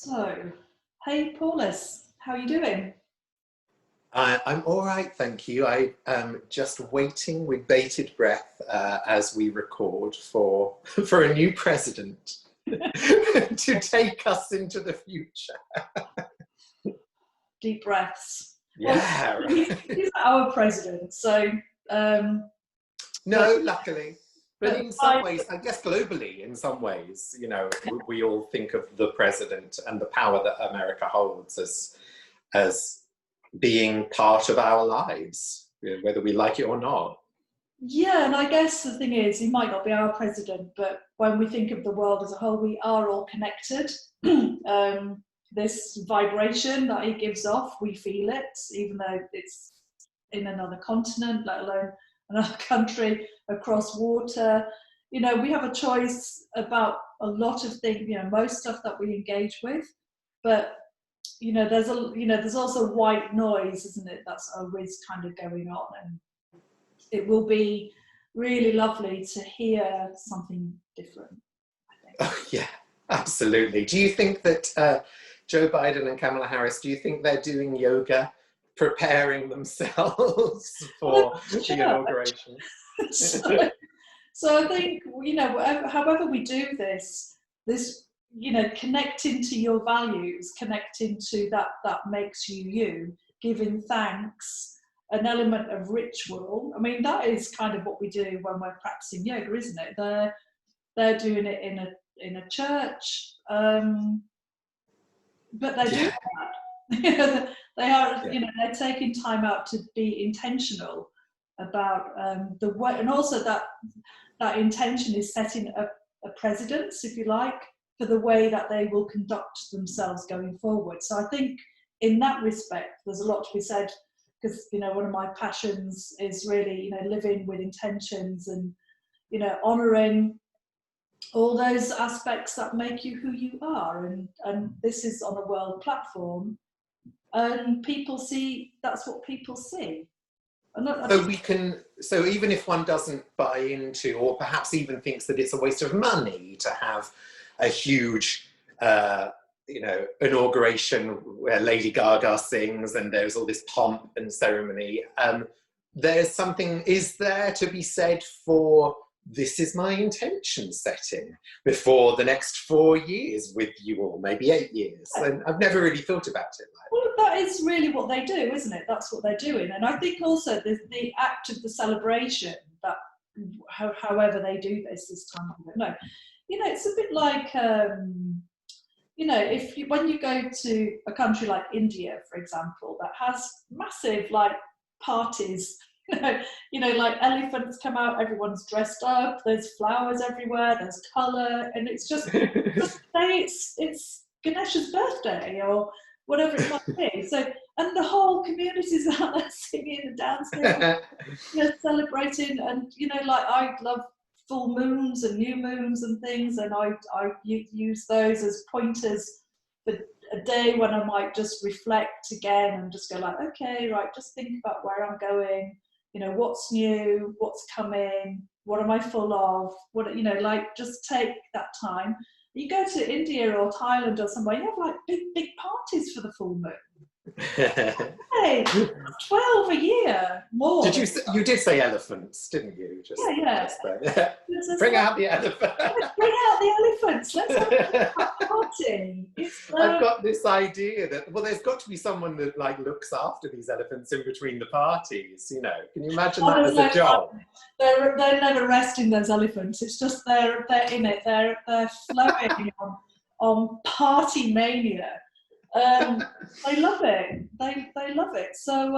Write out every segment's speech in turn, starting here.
So, hey Paulus, how are you doing? I'm all right, thank you. I am just waiting with bated breath as we record for for a new president to take us into the future. Deep breaths. Well, Yeah. he's our president, so but No, luckily. But but in some I, ways, I guess globally, in some ways, we all think of the president and the power that America holds as being part of our lives, whether we like it or not. yeah, and I guess the thing is, he might not be our president, but when we think of the world as a whole, we are all connected. This vibration that he gives off, we feel it, even though it's in another continent, let alone another country, across water. We have a choice about a lot of things, most stuff that we engage with, but there's also white noise, isn't it? That's always kind of going on, and it will be really lovely to hear something different, I think. Oh, yeah, absolutely. Do you think that Joe Biden and Kamala Harris, do you think they're doing yoga, preparing themselves Well, for I'm the sure. inauguration? So I think, however we do this, connecting to your values, connecting to that makes you you, giving thanks, an element of ritual. I mean, that is kind of what we do when we're practicing yoga, isn't it? They're doing it in a church, but they're doing Yeah, that. They are, yeah, they're taking time out to be intentional about the way, and also that intention is setting a precedence, if you like, for the way that they will conduct themselves going forward. So I think in that respect, there's a lot to be said, because one of my passions is really living with intentions and honouring all those aspects that make you who you are, and this is on a world platform, and people see that's what people see. And I so just we can, so even if one doesn't buy into, or perhaps even thinks that it's a waste of money to have a huge inauguration where Lady Gaga sings and there's all this pomp and ceremony, there's something, is there to be said for this is my intention setting before the next 4 years with you all, maybe 8 years? And I've never really thought about it like Well, that is really what they do, isn't it? That's what they're doing. And I think also the act of the celebration, that however they do this time, I don't know. It's a bit like, if when you go to a country like India, for example, that has massive like parties, like elephants come out, everyone's dressed up, there's flowers everywhere, there's colour, and it's just that. say it's Ganesha's birthday or whatever it might be. So, and the whole community's out there singing and dancing, celebrating, and like I love full moons and new moons and things, and I use those as pointers for a day when I might just reflect again and just go like, okay, right, just think about where I'm going, what's new, what's coming, what am I full of, what, like just take that time. You go to India or Thailand or somewhere, you have like big parties for the full moon. Hey, 12 a year, more. You did say elephants, didn't you? Yeah. Bring out the elephant. Bring out the elephants. Let's have a party. I've got this idea that, well, there's got to be someone that like looks after these elephants in between the parties. Can you imagine that as a job? They're never resting, those elephants. It's just they're in it. They're flowing on party mania. They love it. They love it. So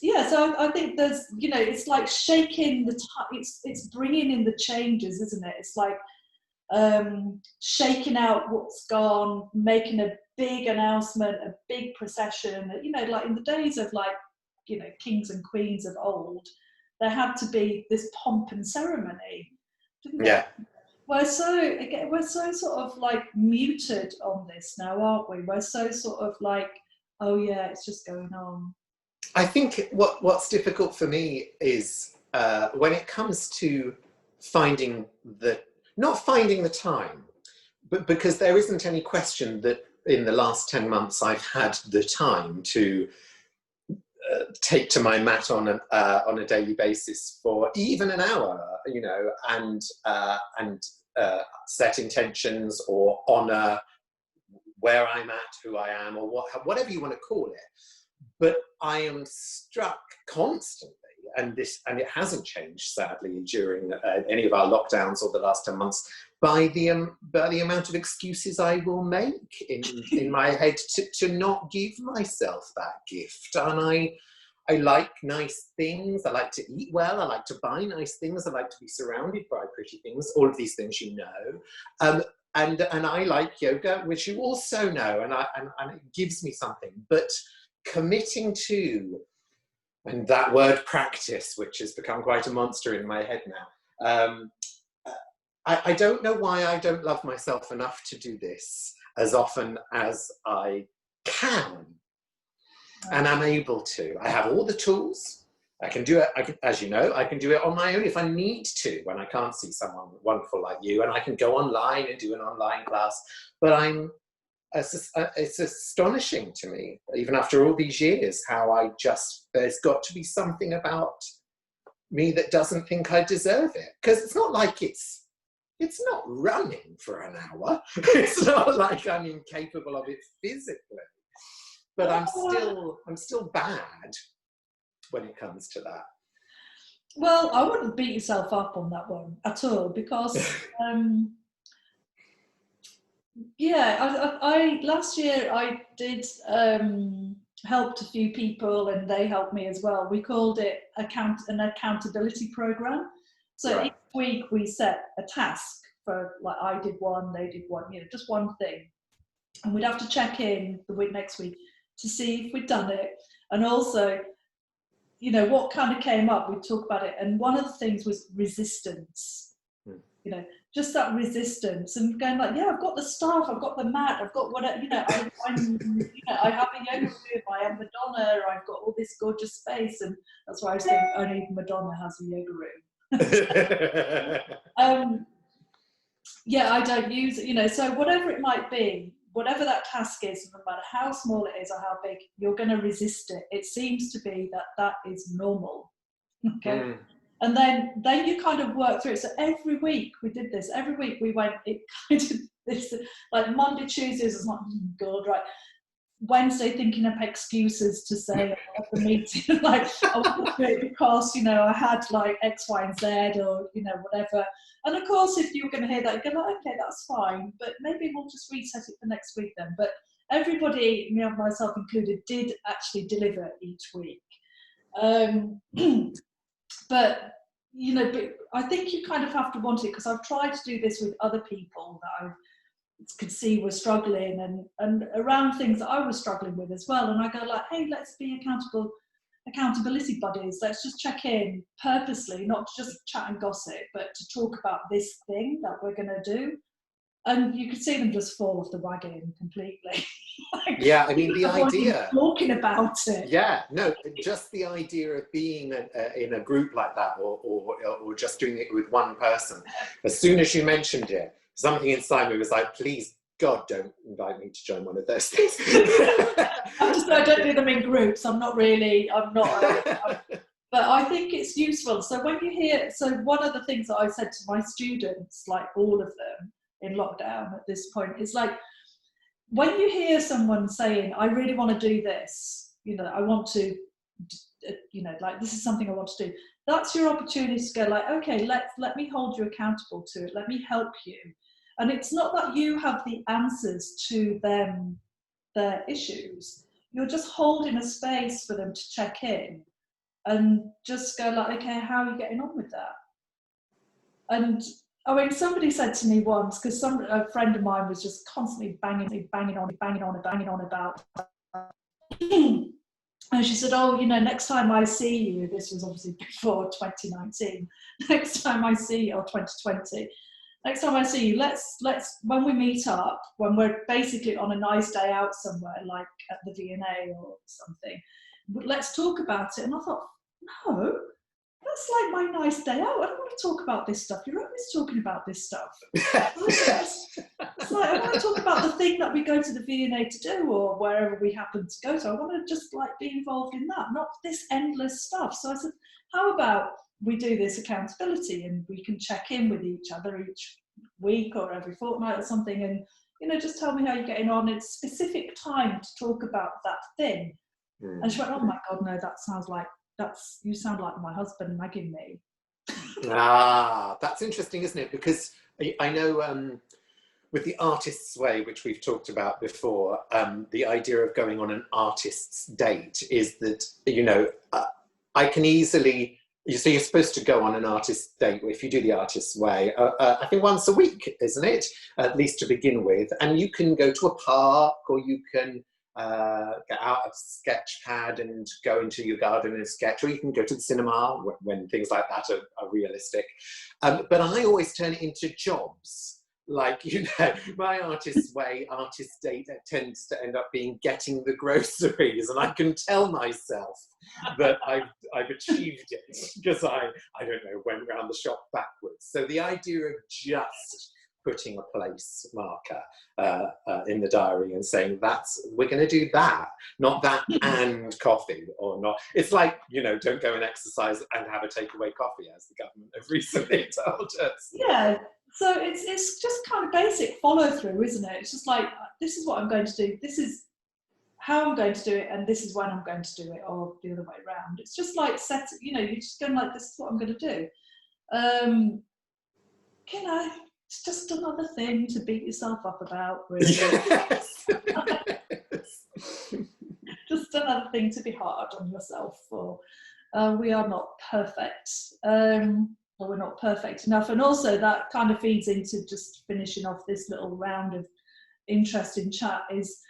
so I think there's it's like shaking the it's bringing in the changes, isn't it? It's like shaking out what's gone, making a big announcement, a big procession. Like in the days of like kings and queens of old, there had to be this pomp and ceremony, didn't there? Yeah. We're so sort of like muted on this now, aren't we? We're so sort of like, oh yeah, it's just going on. I think what's difficult for me is when it comes to not finding the time, but because there isn't any question that in the last 10 months I've had the time to take to my mat on a daily basis for even an hour, you know, and set intentions or honor where I'm at, who I am, or whatever you want to call it. But I am struck constantly, and it hasn't changed sadly during any of our lockdowns or the last 10 months, by the amount of excuses I will make in my head to not give myself that gift. And I like nice things. I like to eat well. I like to buy nice things. I like to be surrounded by pretty things. All of these things, you know. And I like yoga, which you also know, and it gives me something. But committing to, and that word practice, which has become quite a monster in my head now. I don't know why I don't love myself enough to do this as often as I can. And I'm able to. I have all the tools. I can do it, as you know, I can do it on my own if I need to, when I can't see someone wonderful like you, and I can go online and do an online class. But it's astonishing to me, even after all these years, how there's got to be something about me that doesn't think I deserve it. Because it's not like it's not running for an hour. It's not like I'm incapable of it physically. But I'm still bad when it comes to that. Well, I wouldn't beat yourself up on that one at all, because I last year I did helped a few people, and they helped me as well. We called it an accountability program. So Each week we set a task for, like, I did one, they did one, you know, just one thing, and we'd have to check in the week next week to see if we'd done it, and also, you know, what kind of came up, we'd talk about it. And one of the things was resistance, you know, just that resistance, and going like, yeah, I've got the staff, I've got the mat, I've got whatever, you know, I have a yoga room, I am Madonna, I've got all this gorgeous space. And that's why I was saying only Madonna has a yoga room. Yeah, I don't use it, you know, so whatever it might be, whatever that task is, no matter how small it is or how big, you're going to resist it. It seems to be that is normal. Okay. And then you kind of work through it. So every week we did this. Every week we went, it kind of this, like Monday, Tuesdays, it's like, God, right. Wednesday, thinking of excuses to say at the meeting, like, I want to do it because, you know, I had like X, Y, and Z, or, you know, whatever. And of course, if you were going to hear that, you go like, okay, that's fine, but maybe we'll just reset it for next week then. But everybody, me and myself included, did actually deliver each week. But, you know, I think you kind of have to want it, because I've tried to do this with other people that I could see were struggling, and around things that I was struggling with as well. And I go like, hey, let's be accountability buddies. Let's just check in purposely, not to just chat and gossip, but to talk about this thing that we're going to do. And you could see them just fall off the wagon completely. Like, yeah, I mean, the idea talking about it. Yeah, no, just the idea of being in a group like that, or just doing it with one person. As soon as you mentioned it, something inside me was like, please, God, don't invite me to join one of those things. I don't do them in groups. I'm not. But I think it's useful. So when you hear, so one of the things that I said to my students, like all of them in lockdown at this point, is like, when you hear someone saying, I really want to do this, you know, I want to, you know, like, this is something I want to do, that's your opportunity to go like, okay, let me hold you accountable to it. Let me help you. And it's not that you have the answers to their issues. You're just holding a space for them to check in and just go like, okay, how are you getting on with that? And I mean, somebody said to me once, because a friend of mine was just constantly banging on about, and she said, oh, you know, next time I see you, this was obviously before 2019, next time I see you, or 2020, next time I see you, let's when we meet up, when we're basically on a nice day out somewhere, like at the V&A or something, let's talk about it. And I thought, no, that's like my nice day out. I don't want to talk about this stuff. You're always talking about this stuff. It's like, I want to talk about the thing that we go to the V&A to do, or wherever we happen to go to. I want to just like be involved in that, not this endless stuff. So I said, how about we do this accountability, and we can check in with each other each week or every fortnight or something, and just tell me how you're getting on. It's specific time to talk about that thing. And she went, oh my God, no, that sounds like you sound like my husband nagging me. That's interesting, isn't it? Because I know with the artist's way, which we've talked about before, the idea of going on an artist's date is that, I can easily, so you're supposed to go on an artist's date if you do the artist's way, I think once a week, isn't it? At least to begin with. And you can go to a park, or you can get out a sketch pad and go into your garden and sketch, or you can go to the cinema when things like that are realistic. But I always turn it into jobs. Like, my artist's way, artist date tends to end up being getting the groceries, and I can tell myself that I've achieved it because I don't know, went round the shop backwards. So the idea of just putting a place marker in the diary and saying we're going to do that, not that and coffee, or not. It's like, don't go and exercise and have a takeaway coffee, as the government have recently told us. Yeah. So it's just kind of basic follow through, isn't it? It's just like, this is what I'm going to do, this is how I'm going to do it, and this is when I'm going to do it, or the other way around. It's just like you're just going like, this is what I'm going to do. It's just another thing to beat yourself up about, really. Yes. Just another thing to be hard on yourself for. We are not perfect. Or we're not perfect enough. And also that kind of feeds into, just finishing off this little round of interesting chat, is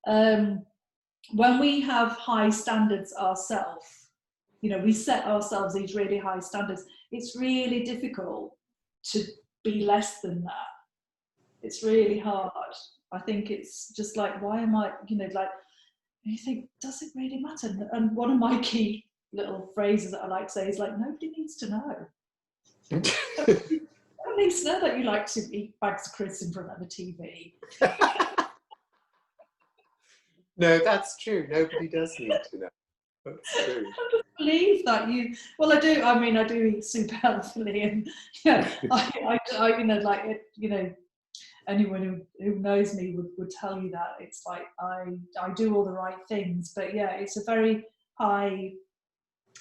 when we have high standards ourselves, we set ourselves these really high standards, it's really difficult to be less than that. It's really hard. I think it's just like, why am I, like, you think, does it really matter? And one of my key little phrases that I like to say is like, nobody needs to know. Nobody needs to know that you like to eat bags of crisps in front of the TV. No, that's true. Nobody does need to know. That's true. I just believe that you. Well, I do. I mean, I do eat super healthily, and anyone who knows me would tell you that. It's like I do all the right things, but yeah, it's a very high.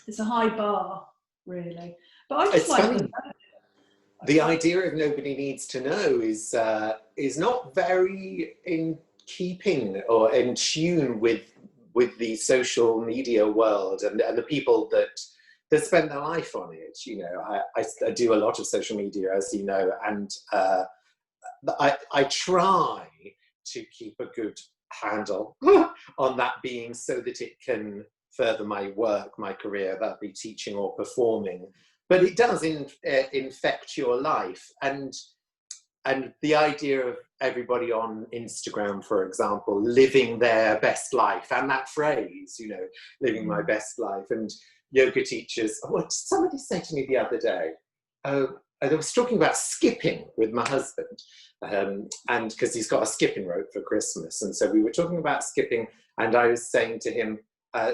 It's a high bar, really. But I just like the idea of nobody needs to know is not very in keeping or in tune with the social media world and the people that spend their life on it. I do a lot of social media, as you know, and I try to keep a good handle on that being, so that it can further my work, my career, that be teaching or performing. But it does infect your life, and the idea of everybody on Instagram, for example, living their best life, and that phrase, living my best life, and yoga teachers. What somebody said to me the other day, I was talking about skipping with my husband, and because he's got a skipping rope for Christmas, and so we were talking about skipping, and I was saying to him,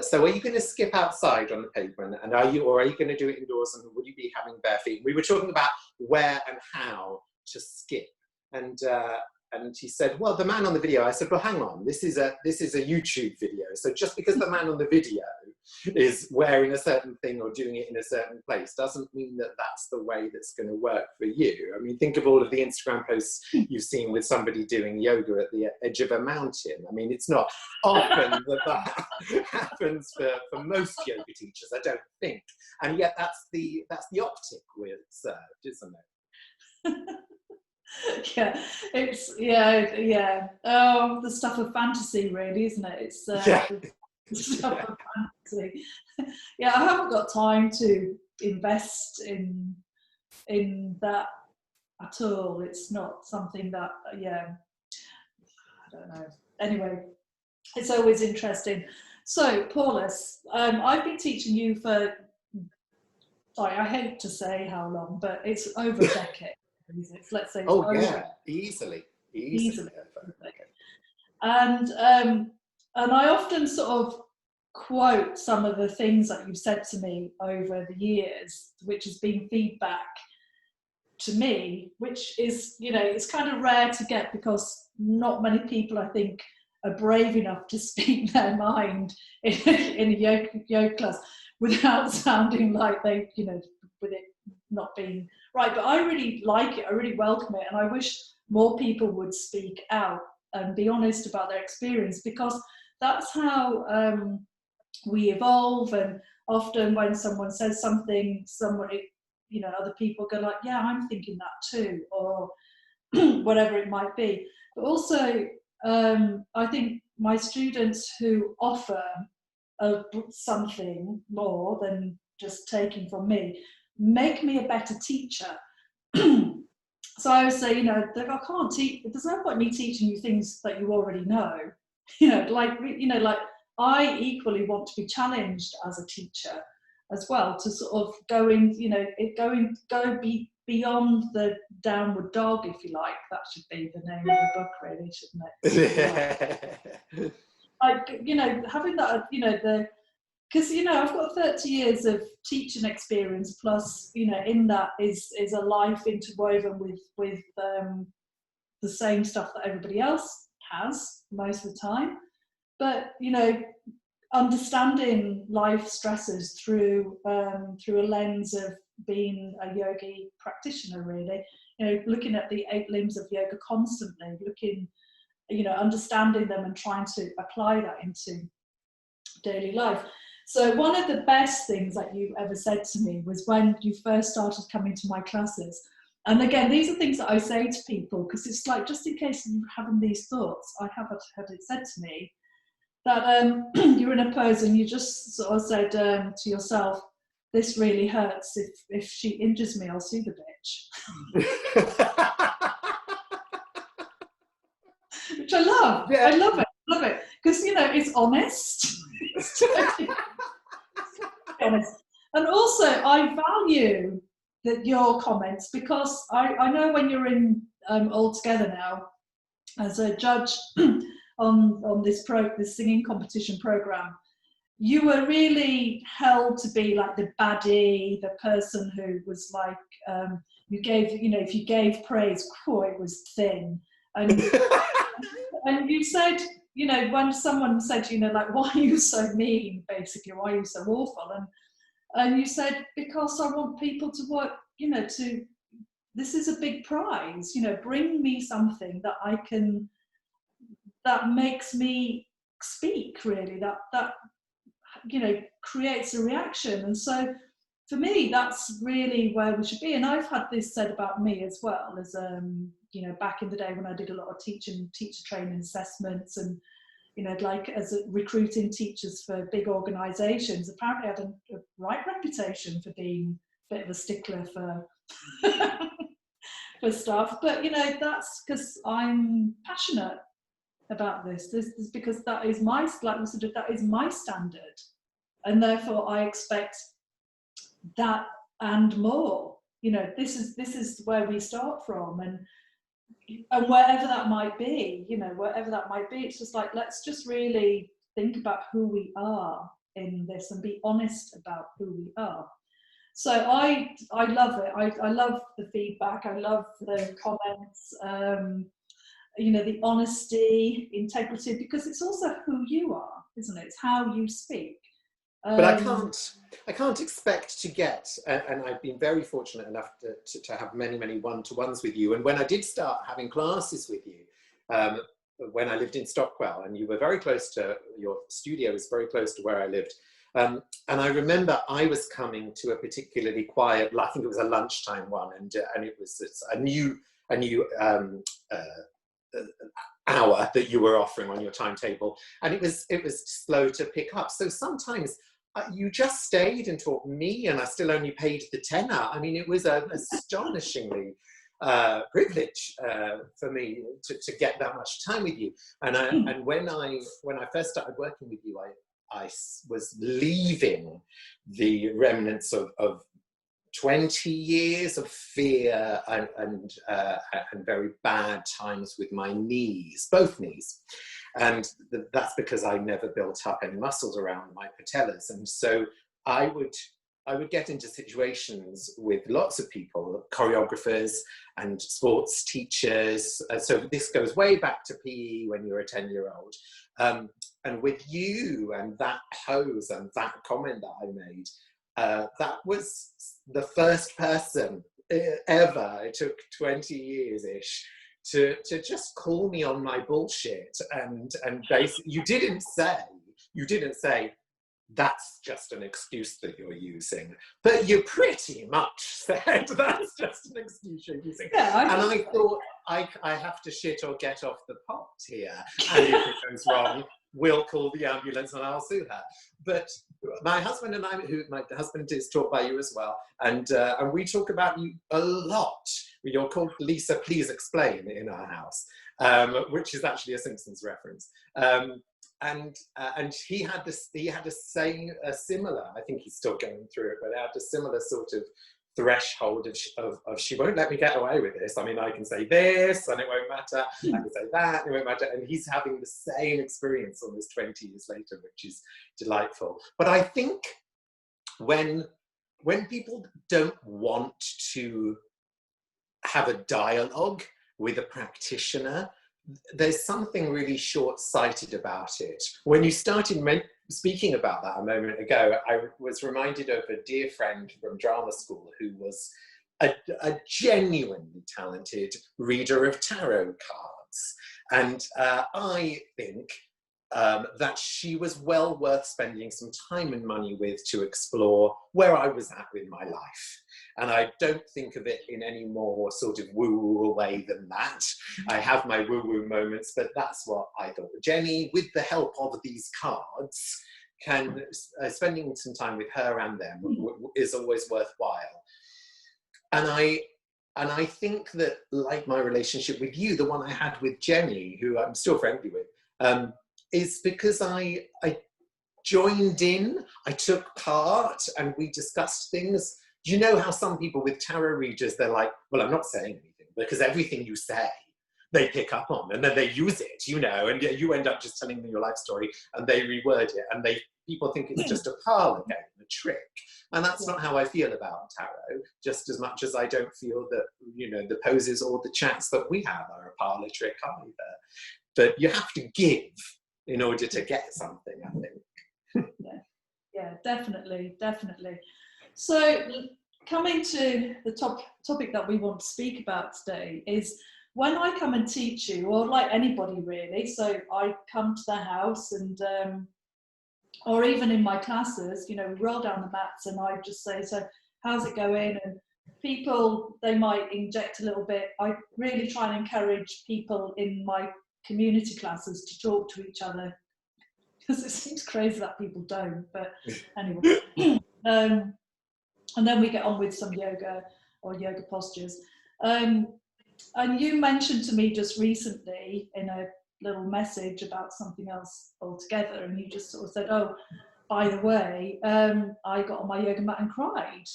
so are you going to skip outside on the pavement, and are you going to do it indoors, and will you be having bare feet? We were talking about where and how to skip, and he said, well, the man on the video. I said, well, hang on, this is a YouTube video, so just because the man on the video is wearing a certain thing or doing it in a certain place doesn't mean that that's the way that's going to work for you. I mean, think of all of the Instagram posts you've seen with somebody doing yoga at the edge of a mountain. I mean, it's not often that happens for most yoga teachers, I don't think. And yet that's the optic we're served, isn't it? The stuff of fantasy, really, isn't it? It's stuff of fantasy. I haven't got time to invest in that at all. It's not something that I don't know. Anyway, it's always interesting. So, Paulus, I've been teaching you for sorry, I hate to say how long, but it's over a decade. Let's say it's Oh over yeah, easily easily. over. And I often sort of quote some of the things that you've said to me over the years, which has been feedback to me, which is, you know, it's kind of rare to get, because not many people, I think, are brave enough to speak their mind in a yoga class without sounding like they, you know, with it not being right. But I really like it, I really welcome it, and I wish more people would speak out and be honest about their experience, because that's how we evolve. And often when someone says something, somebody, you know, other people go like, yeah, I'm thinking that too, or whatever it might be. But also, I think my students who offer something more than just taking from me make me a better teacher. So I would say, you know, I can't teach, there's no point me teaching you things that you already know. Like I equally want to be challenged as a teacher as well, to sort of go in, you know, go beyond the downward dog, if you like. That should be the name of the book, really, shouldn't it? Like, you know, having that, you know, because, you know, I've got 30 years of teaching experience, plus, you know, in that is a life interwoven with the same stuff that everybody else has most of the time. But, you know, understanding life stresses through a lens of being a yogi practitioner, really, you know, looking at the 8 limbs of yoga constantly, looking, you know, understanding them and trying to apply that into daily life. So one of the best things that you've ever said to me was when you first started coming to my classes. And again, these are things that I say to people, because it's like, just in case you're having these thoughts, I have had it said to me that you're in a pose and you just sort of said to yourself, this really hurts. If she injures me, I'll sue the bitch. Which I love. Yeah. I love it. Because, you know, it's honest. It's totally honest. And also, I value your comments, because I know when you're in All Together now as a judge on this singing competition program, you were really held to be like the baddie, the person who was like, you gave, you know, if you gave praise, it was thin. And and you said, you know, when someone said, you know, like, why are you so mean, basically, why are you so awful? And you said, because I want people to work, you know, this is a big prize, you know, bring me something that I can, that makes me speak, really, that you know, creates a reaction. And so for me, that's really where we should be. And I've had this said about me as well, as you know, back in the day when I did a lot of teacher training assessments, and, you know, like as recruiting teachers for big organisations, apparently I had a right reputation for being a bit of a stickler for for stuff. But, you know, that's because I'm passionate about this. This is because that is my, like we said, that is my standard, and therefore I expect that and more. You know, this is where we start from, and wherever that might be, you know, wherever that might be, it's just like, let's just really think about who we are in this and be honest about who we are. So I love it. I love the feedback. I love the comments. You know, the honesty, integrity, because it's also who you are, isn't it? It's how you speak. But I can't expect to get, and I've been very fortunate enough to have many one-to-ones with you. And when I did start having classes with you, when I lived in Stockwell, and you were very close to, your studio was very close to where I lived. And I remember I was coming to a particularly quiet, I think it was a lunchtime one, and it was a new hour that you were offering on your timetable, and it was slow to pick up. So sometimes you just stayed and taught me, and I still only paid the tenner. I mean, it was an astonishingly privilege for me to get that much time with you. And when I first started working with you, I was leaving the remnants of 20 years of fear and very bad times with my knees, both knees. And that's because I never built up any muscles around my patellas. And so I would get into situations with lots of people, choreographers and sports teachers. So this goes way back to PE when you're a 10-year-old. And with you and that pose and that comment that I made, that was the first person ever, it took 20 years-ish, to just call me on my bullshit. And basically, you didn't say, that's just an excuse that you're using. But you pretty much said, that's just an excuse you're using. Yeah, and I thought, I have to shit or get off the pot here. And if it goes wrong, we'll call the ambulance and I'll sue her. But my husband and I, my husband is taught by you as well, and we talk about you a lot. You're called Lisa, please explain in our house, which is actually a Simpsons reference. And he had a similar, I think he's still going through it, but he had a similar sort of threshold of she won't let me get away with this. I mean, I can say this and it won't matter. I can say that and it won't matter. And he's having the same experience almost 20 years later, which is delightful. But I think when people don't want to have a dialogue with a practitioner, there's something really short-sighted about it. When you started speaking about that a moment ago, I was reminded of a dear friend from drama school who was a genuinely talented reader of tarot cards. And I think that she was well worth spending some time and money with to explore where I was at with my life. And I don't think of it in any more sort of woo-woo way than that. I have my woo-woo moments, but that's what I thought. Jenny, with the help of these cards, spending some time with her and them is always worthwhile. And I think that, like my relationship with you, the one I had with Jenny, who I'm still friendly with, is because I joined in, I took part, and we discussed things. Do you know how some people with tarot readers, they're like, well, I'm not saying anything, because everything you say, they pick up on, and then they use it, you know, and you end up just telling them your life story, and they reword it, and people think it's just a parlour game, a trick. And that's not how I feel about tarot, just as much as I don't feel that, you know, the poses or the chats that we have are a parlour trick either. But you have to give in order to get something, I think. Yeah, definitely. So coming to the topic that we want to speak about today is when I come and teach you, or like anybody really, so I come to their house and, or even in my classes, you know, we roll down the mats and I just say, so how's it going? And people, they might inject a little bit. I really try and encourage people in my community classes to talk to each other, because it seems crazy that people don't, but anyway. And then we get on with some yoga or yoga postures. And you mentioned to me just recently in a little message about something else altogether, and you just sort of said, oh, by the way, I got on my yoga mat and cried.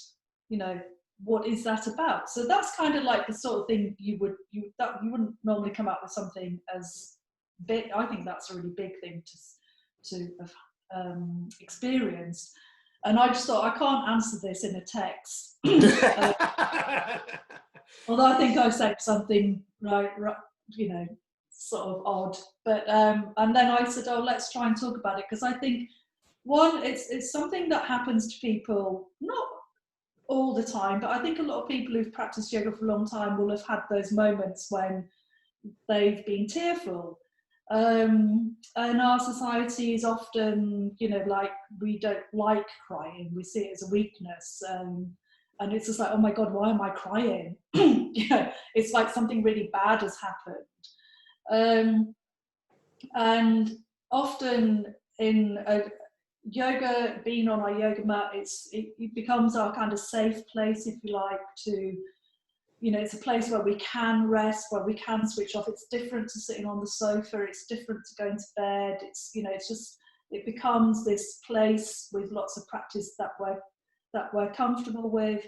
You know, what is that about? So that's kind of like the sort of thing you wouldn't normally come out with something as big. I think that's a really big thing to have experienced. And I just thought, I can't answer this in a text. Although I think I said something, right, you know, sort of odd. But, and then I said, oh, let's try and talk about it. Because I think, one, it's something that happens to people, not all the time, but I think a lot of people who've practiced yoga for a long time will have had those moments when they've been tearful. And our society is often, you know, like, we don't like crying, we see it as a weakness, and it's just like, oh my god, why am I crying? You know, it's like something really bad has happened. And often in yoga, being on our yoga mat, it becomes our kind of safe place, if you like, to, you know, it's a place where we can rest, where we can switch off. It's different to sitting on the sofa. It's different to going to bed. It's, you know, it's just, it becomes this place with lots of practice that we're comfortable with.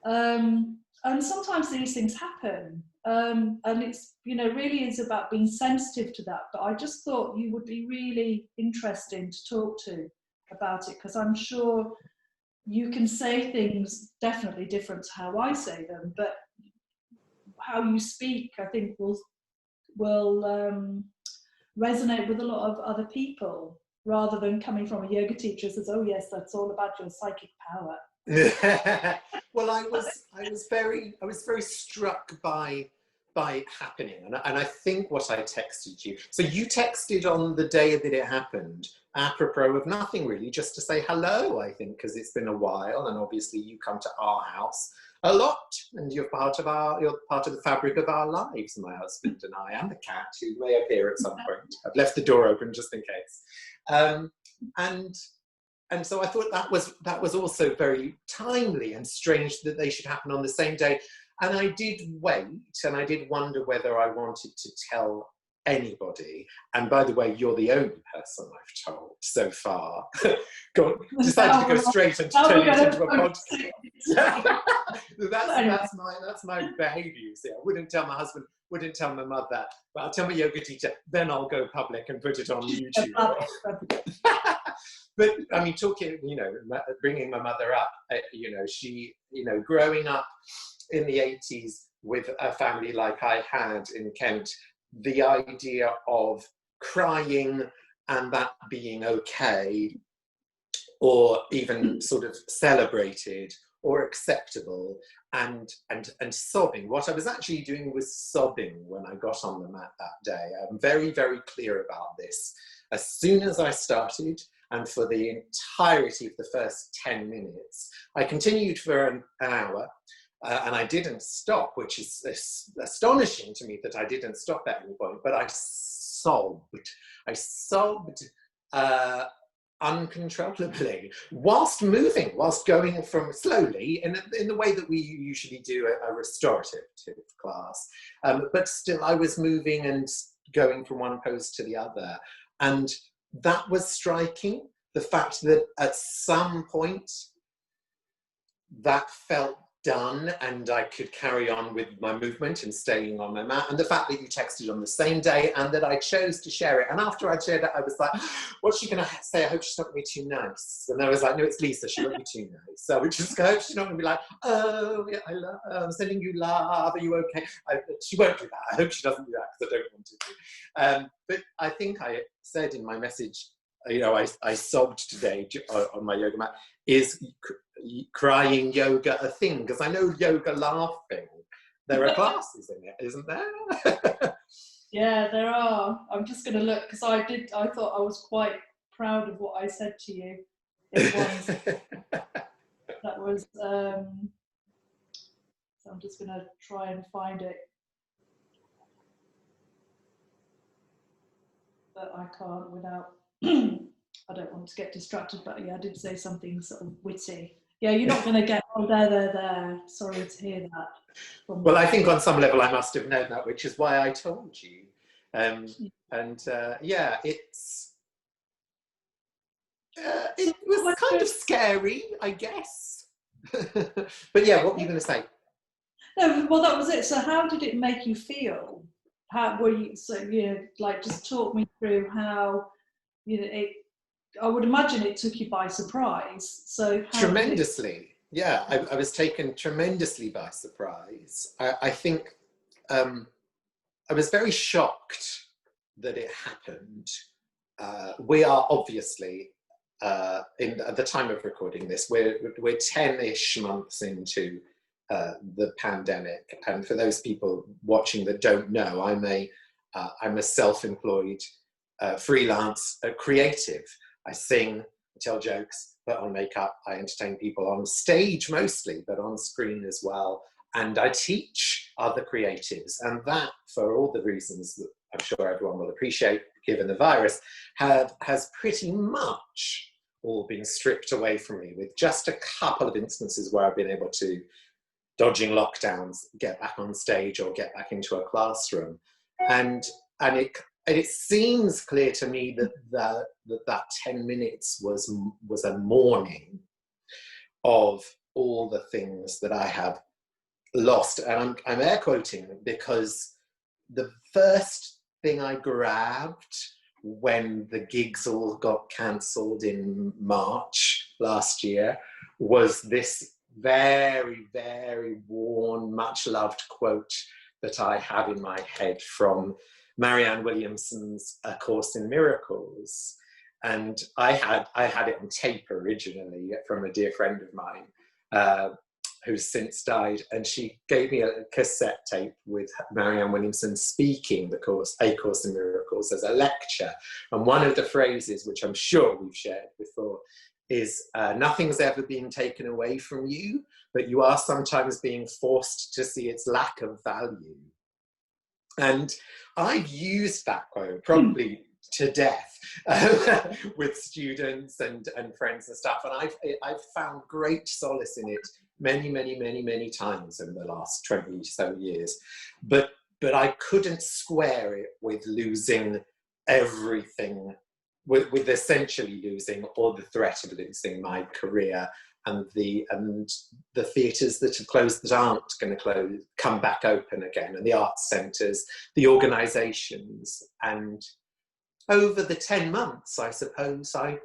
And sometimes these things happen, and it's, you know, really is about being sensitive to that. But I just thought you would be really interesting to talk to about it, because I'm sure you can say things definitely different to how I say them, but how you speak, I think, will resonate with a lot of other people, rather than coming from a yoga teacher who says, "Oh yes, that's all about your psychic power." Well, I was very struck by happening, and I think what I texted you. So you texted on the day that it happened, apropos of nothing really, just to say hello. I think because it's been a while, and obviously you come to our house a lot, and you're part of the fabric of our lives. My husband and I, and the cat, who may appear at some point. I've left the door open just in case, and so I thought that was also very timely and strange that they should happen on the same day. And I did wait, and I did wonder whether I wanted to tell anybody. And by the way, you're the only person I've told so far. Decided to go straight and turn it into a podcast. That's my behaviour. You see, I wouldn't tell my husband, wouldn't tell my mother, but I'll tell my yoga teacher. Then I'll go public and put it on YouTube. But I mean, talking, you know, bringing my mother up, you know, she, you know, growing up in the 80s with a family like I had in Kent, the idea of crying and that being okay, or even sort of celebrated or acceptable, and sobbing. What I was actually doing was sobbing when I got on the mat that day. I'm very, very clear about this. As soon as I started, and for the entirety of the first 10 minutes, I continued for an hour, and I didn't stop, which is astonishing to me that I didn't stop at any point, but I sobbed. I sobbed uncontrollably, whilst moving, whilst going from slowly, in the way that we usually do a restorative class. But still, I was moving and going from one pose to the other. And that was striking, the fact that at some point that felt done and I could carry on with my movement and staying on my mat, and the fact that you texted on the same day and that I chose to share it. And after I shared it, I was like, what's she going to say? I hope she's not going to be too nice. And I was like, no, it's Lisa, she won't be too nice. So we just hope she's not going to be like, oh, yeah, I'm sending you love, are you okay? She won't do that. I hope she doesn't do that, because I don't want to do. But I think I said in my message, you know, I sobbed today on my yoga mat. Is crying yoga a thing? Because I know yoga laughing. There are classes in it, isn't there? Yeah, there are. I'm just going to look, because I thought I was quite proud of what I said to you. That was, so I'm just going to try and find it. But I can't without, I don't want to get distracted, but yeah, I did say something sort of witty. Yeah, you're not going to get, oh, there. Sorry to hear that. Well, I think on some level I must have known that, which is why I told you. Yeah, it was kind of scary, I guess. But yeah, what were you going to say? No, well, that was it. So how did it make you feel? How were you, so, you know, like, just talk me through how, you know, I would imagine it took you by surprise. So tremendously. Yeah, I was taken tremendously by surprise. I think I was very shocked that it happened. We are obviously, at the time of recording this, we're 10-ish months into the pandemic. And for those people watching that don't know, I'm a self-employed freelance creative. I sing, I tell jokes, put on makeup, I entertain people on stage mostly, but on screen as well. And I teach other creatives. And that, for all the reasons that I'm sure everyone will appreciate, given the virus, has pretty much all been stripped away from me, with just a couple of instances where I've been able to, dodging lockdowns, get back on stage or get back into a classroom. And it seems clear to me that 10 minutes was a mourning of all the things that I have lost. And I'm air quoting because the first thing I grabbed when the gigs all got cancelled in March last year was this very, very worn, much loved quote that I have in my head from Marianne Williamson's A Course in Miracles. And I had it on tape originally from a dear friend of mine who's since died, and she gave me a cassette tape with Marianne Williamson speaking A Course in Miracles as a lecture. And one of the phrases, which I'm sure we've shared before, is nothing's ever been taken away from you, but you are sometimes being forced to see its lack of value. And I've used that quote probably to death with students and friends and stuff, and I've found great solace in it many times in the last 20 so years, but I couldn't square it with losing everything, with essentially losing, or the threat of losing, my career and the theatres that have closed that aren't going to come back open again, and the arts centres, the organisations. And over the 10 months, I suppose, I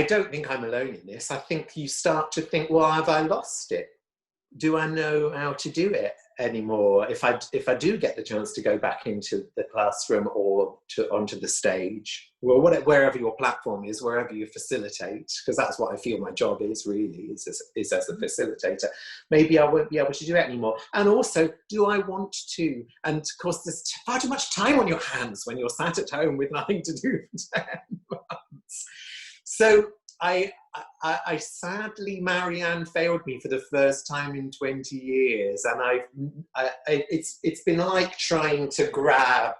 don't think I'm alone in this. I think you start to think, well, have I lost it? Do I know how to do it anymore? If I do get the chance to go back into the classroom or onto the stage, well, wherever your platform is, wherever you facilitate, because that's what I feel my job is really, is as a facilitator. Maybe I won't be able to do it anymore. And also, do I want to? And of course, there's far too much time on your hands when you're sat at home with nothing to do for 10 months. So I sadly, Marianne failed me for the first time in 20 years, and it's been like trying to grab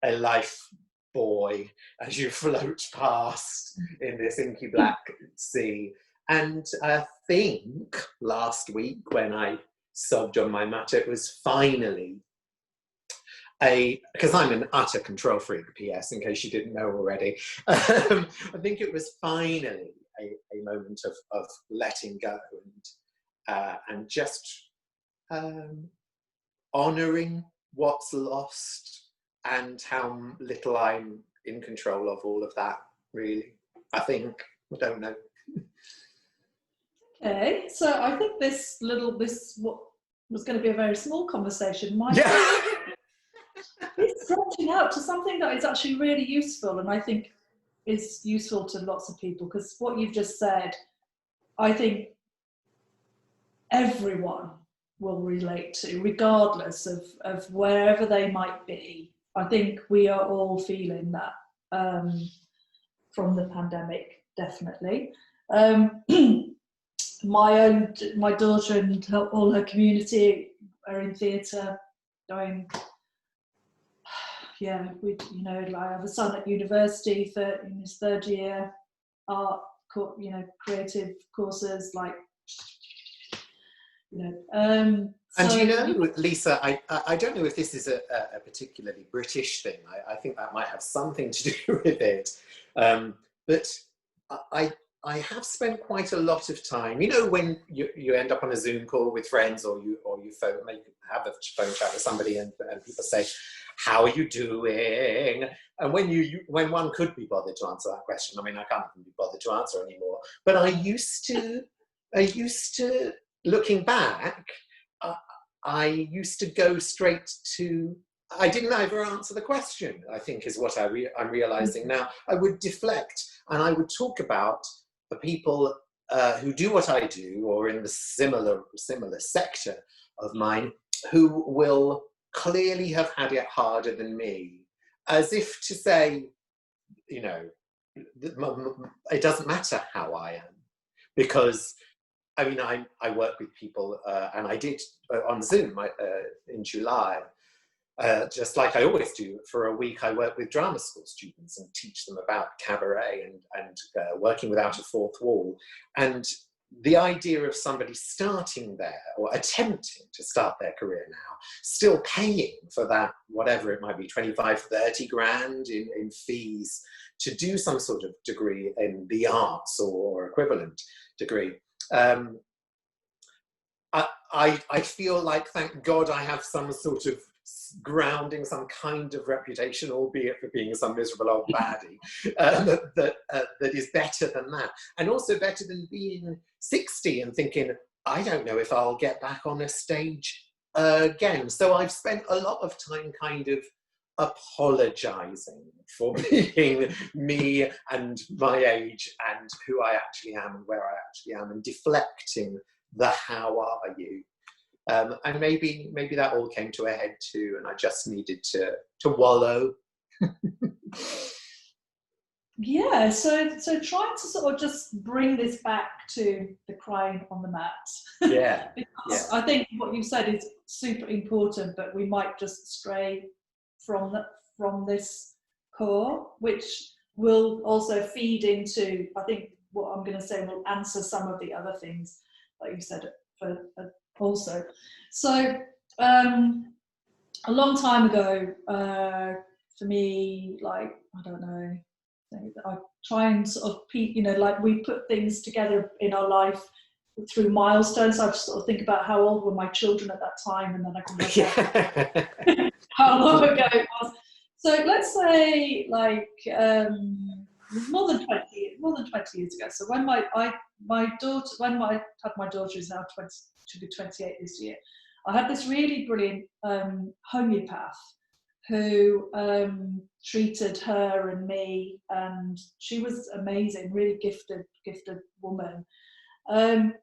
a life buoy as you float past in this inky black sea. And I think last week when I sobbed on my mat, it was finally because I'm an utter control freak, PS, in case you didn't know already. I think it was finally a moment of letting go and just honouring what's lost and how little I'm in control of all of that, really. I think. I don't know. Okay, so I think this what was going to be a very small conversation might it's branching out to something that is actually really useful, and I think is useful to lots of people, because what you've just said, I think everyone will relate to, regardless of wherever they might be. I think we are all feeling that from the pandemic, definitely. My daughter and all her community are in theatre, going. Yeah, I have a son at university in his third year, art, creative courses, And Lisa, I don't know if this is a particularly British thing. I think that might have something to do with it. But I have spent quite a lot of time, when you end up on a Zoom call with friends, or you have a phone chat with somebody and people say, how are you doing? And when one could be bothered to answer that question, I can't even be bothered to answer anymore. But I used to, looking back, I used to go straight to, I didn't ever answer the question, I think is what I'm realizing now. I would deflect, and I would talk about the people who do what I do, or in the similar sector of mine, who will clearly have had it harder than me, as if to say, it doesn't matter how I am, because I work with people, and I did on Zoom in July, just like I always do. For a week, I work with drama school students and teach them about cabaret and working without a fourth wall. And the idea of somebody starting there or attempting to start their career now, still paying for that, whatever it might be, 25, 30 grand in fees to do some sort of degree in the arts or equivalent degree. I feel like, thank God, I have some sort of grounding, some kind of reputation, albeit for being some miserable old baddie, that is better than that. And also better than being 60 and thinking, I don't know if I'll get back on a stage again. So I've spent a lot of time kind of apologizing for being me and my age and who I actually am and where I actually am, and deflecting the how are you. And maybe that all came to a head too, and I just needed to wallow. Yeah, so trying to sort of just bring this back to the crying on the mat. Yeah. Because I think what you said is super important, but we might just stray from this core, which will also feed into, I think what I'm going to say will answer some of the other things that you said also. So a long time ago, for me, like, I don't know, I try and sort of, like we put things together in our life through milestones. I just sort of think about how old were my children at that time, and then I can work out how long ago it was. So let's say like more than 20 years ago. So when my daughter is now 20, should be 28 this year. I had this really brilliant homeopath who treated her and me, and she was amazing, really gifted woman. And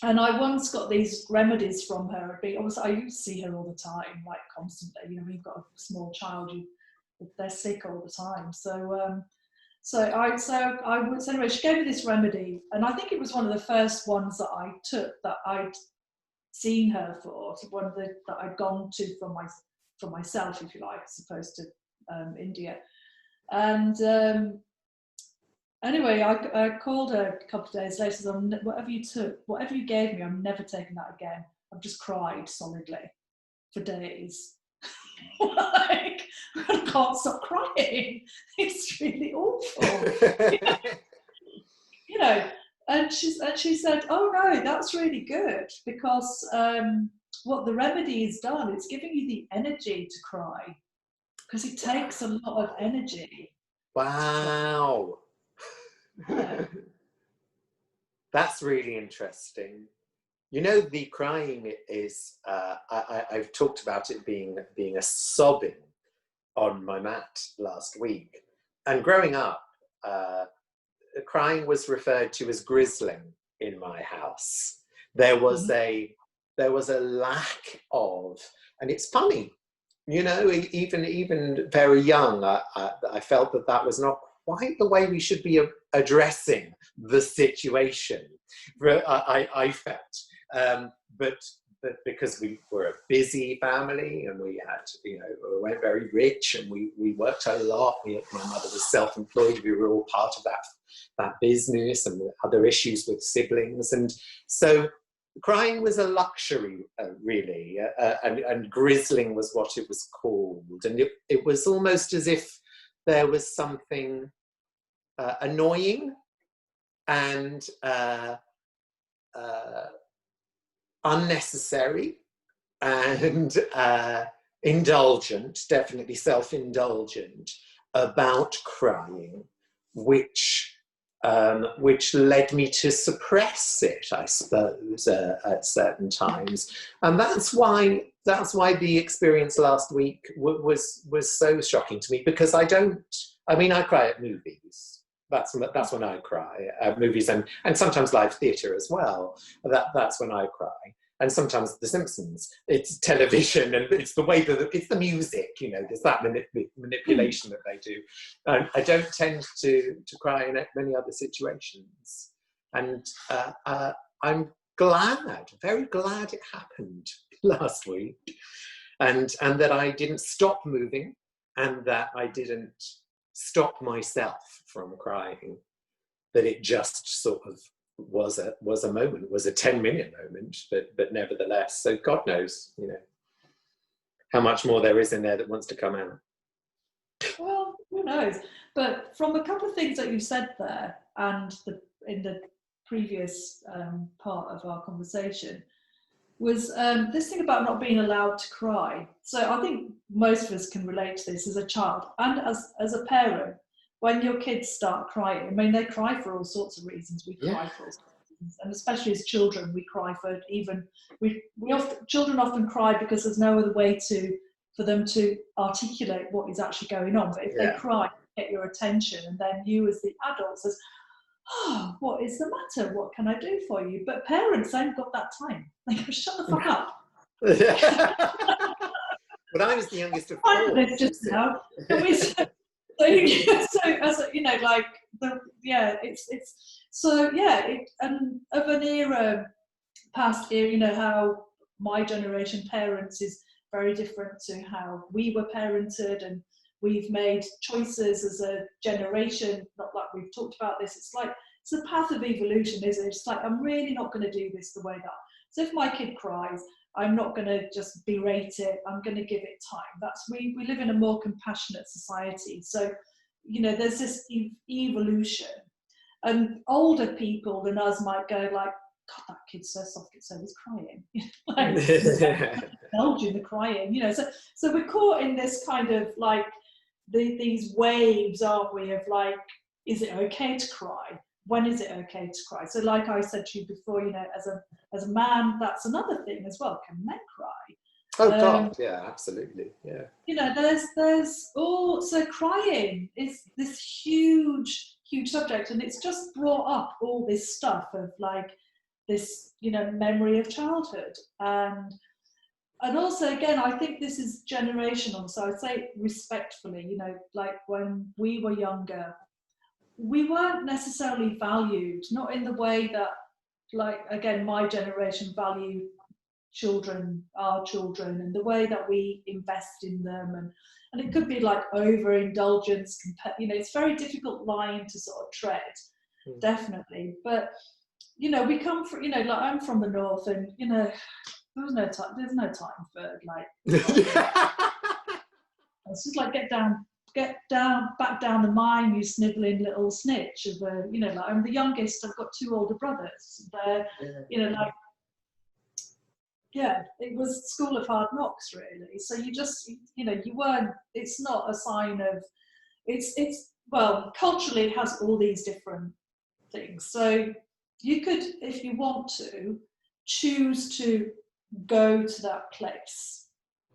I once got these remedies from her. Obviously, I used to see her all the time, like constantly. You know, when you've got a small child, they're sick all the time. So anyway, she gave me this remedy, and I think it was one of the first ones that I took that I'd seen her for. One of the that I'd gone to for myself, if you like, as opposed to India. And anyway, I called her a couple of days later. Said, whatever you gave me, I'm never taking that again. I've just cried solidly for days. Like, I can't stop crying. It's really awful. You know, and she said, oh no, that's really good, because what the remedy has done, it's giving you the energy to cry, because it takes a lot of energy. Wow. Yeah. That's really interesting. You know, the crying is, I've talked about it being a sobbing on my mat last week. And growing up, crying was referred to as grizzling in my house. There was a lack of, and it's funny, you know, even very young, I felt that was not quite the way we should be addressing the situation. I felt, but because we were a busy family and we had, we weren't very rich, and we worked a lot. My mother was self-employed. We were all part of that business, and other issues with siblings, and so crying was a luxury, really, and grizzling was what it was called, and it was almost as if there was something annoying and unnecessary and indulgent, definitely self-indulgent, about crying, which led me to suppress it, I suppose, at certain times. And that's why the experience last week was so shocking to me, because I cry at movies. That's when I cry at movies, and sometimes live theatre as well. That's when I cry. And sometimes The Simpsons. It's television, and it's the way that it's the music. There's that manipulation that they do. And I don't tend to cry in many other situations. And I'm very glad it happened last week, and that I didn't stop moving, and that I didn't stop myself from crying, that it just sort of was a moment, was a 10-minute moment, but nevertheless. So God knows, how much more there is in there that wants to come out. Well, who knows? But from a couple of things that you said there, and in the previous part of our conversation, was this thing about not being allowed to cry. So I think most of us can relate to this as a child and as a parent. When your kids start crying, I mean, they cry for all sorts of reasons. We cry for all sorts of reasons, and especially as children, we cry for children often cry because there's no other way for them to articulate what is actually going on. But if they cry, get your attention, and then you as the adult says, "Oh, what is the matter? What can I do for you?" But parents ain't got that time. They go, "Shut the fuck up." But I was the youngest of four. Just now. So as like it's so and of an era, past era, how my generation parents is very different to how we were parented, and we've made choices as a generation. Not like we've talked about this. It's like it's a path of evolution, isn't it? It's like, I'm really not going to do this the way that. So if my kid cries, I'm not going to just berate it. I'm going to give it time. We live in a more compassionate society. So, there's this evolution. And older people than us might go like, "God, that kid's so soft, it's always crying." Indulging the crying, So we're caught in this kind of like these waves, aren't we, of like, is it okay to cry? When is it okay to cry? So like I said to you before, as a man, that's another thing as well. Can men cry? Oh God, yeah, absolutely, yeah. There's so crying is this huge subject, and it's just brought up all this stuff of like this, memory of childhood, and also again, I think this is generational. So I'd say respectfully, like when we were younger, we weren't necessarily valued, not in the way that, like, again, my generation value our children, and the way that we invest in them, and it could be like overindulgence. It's a very difficult line to sort of tread, definitely. But we come from, like, I'm from the north, and there's no time for like. It's just like get back down the mine, you snivelling little snitch. Like, I'm the youngest. I've got two older brothers. They're, it was school of hard knocks, really. So you just, you weren't. It's not a sign of. Well, culturally, it has all these different things. So you could, if you want to, choose to go to that place.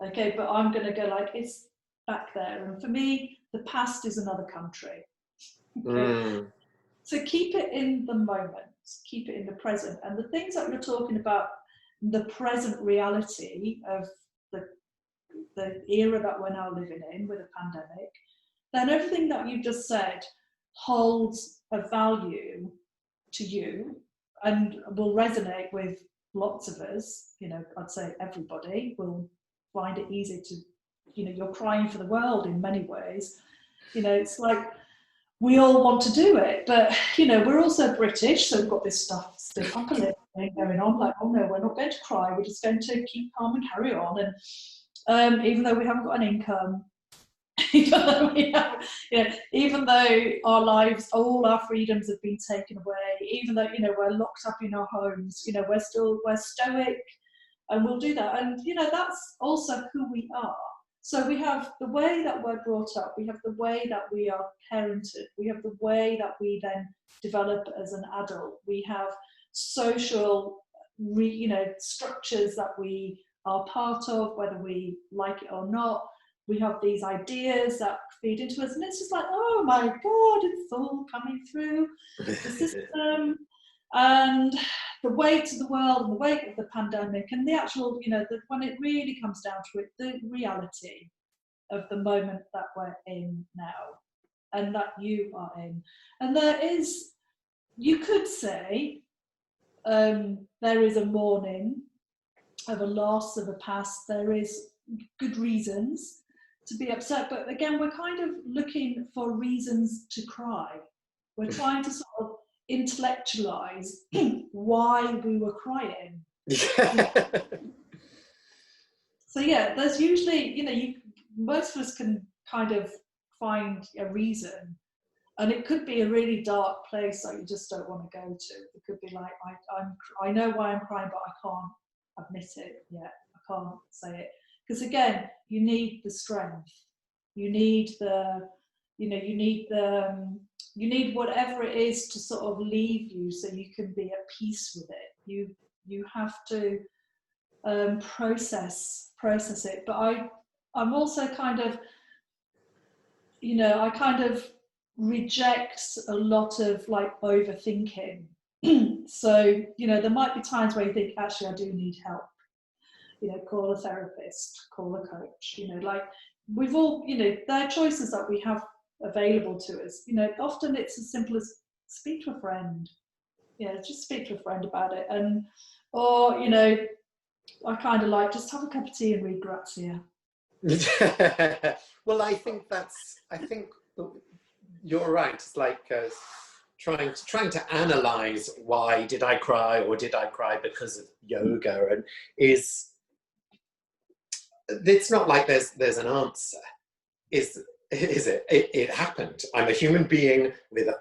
Okay, but I'm going to go like it's back there, and for me the past is another country. Okay? So keep it in the moment, keep it in the present, and the things that you're talking about, the present reality of the era that we're now living in with a pandemic, then everything that you've just said holds a value to you and will resonate with lots of us. I'd say everybody will find it easy to, you're crying for the world in many ways. It's like we all want to do it, but we're also British, so we've got this stuff still up a little bit going on, like, oh no, we're not going to cry, we're just going to keep calm and carry on. And even though we haven't got an income, even though our lives, all our freedoms have been taken away, even though we're locked up in our homes, we're stoic, and we'll do that. And that's also who we are. So we have the way that we're brought up, we have the way that we are parented, we have the way that we then develop as an adult, we have social structures that we are part of, whether we like it or not. We have these ideas that feed into us, and it's just like, oh my God, it's all coming through the system, and the weight of the world, and the weight of the pandemic, and the actual, when it really comes down to it, the reality of the moment that we're in now, and that you are in. And there is, you could say, there is a mourning of a loss of a past. There is good reasons to be upset, but again, we're kind of looking for reasons to cry. We're trying to sort of intellectualize why we were crying. So yeah, there's usually, most of us can kind of find a reason, and it could be a really dark place that you just don't want to go to. It could be like, I know why I'm crying, but I can't admit it yet. I can't say it, because again, you need the strength, you need the, you need whatever it is to sort of leave you, so you can be at peace with it. You have to process it. But I'm also kind of, I kind of reject a lot of like overthinking. So there might be times where you think, actually I do need help, call a therapist, call a coach, like we've all, there are choices that we have available to us. Often it's as simple as speak to a friend, just speak to a friend about it. And or I kind of like, just have a cup of tea and read Grazia. Well, I think you're right. It's like trying to analyze, why did I cry, or did I cry because of yoga? And it's not like there's an answer. Is it? It happened. I'm a human being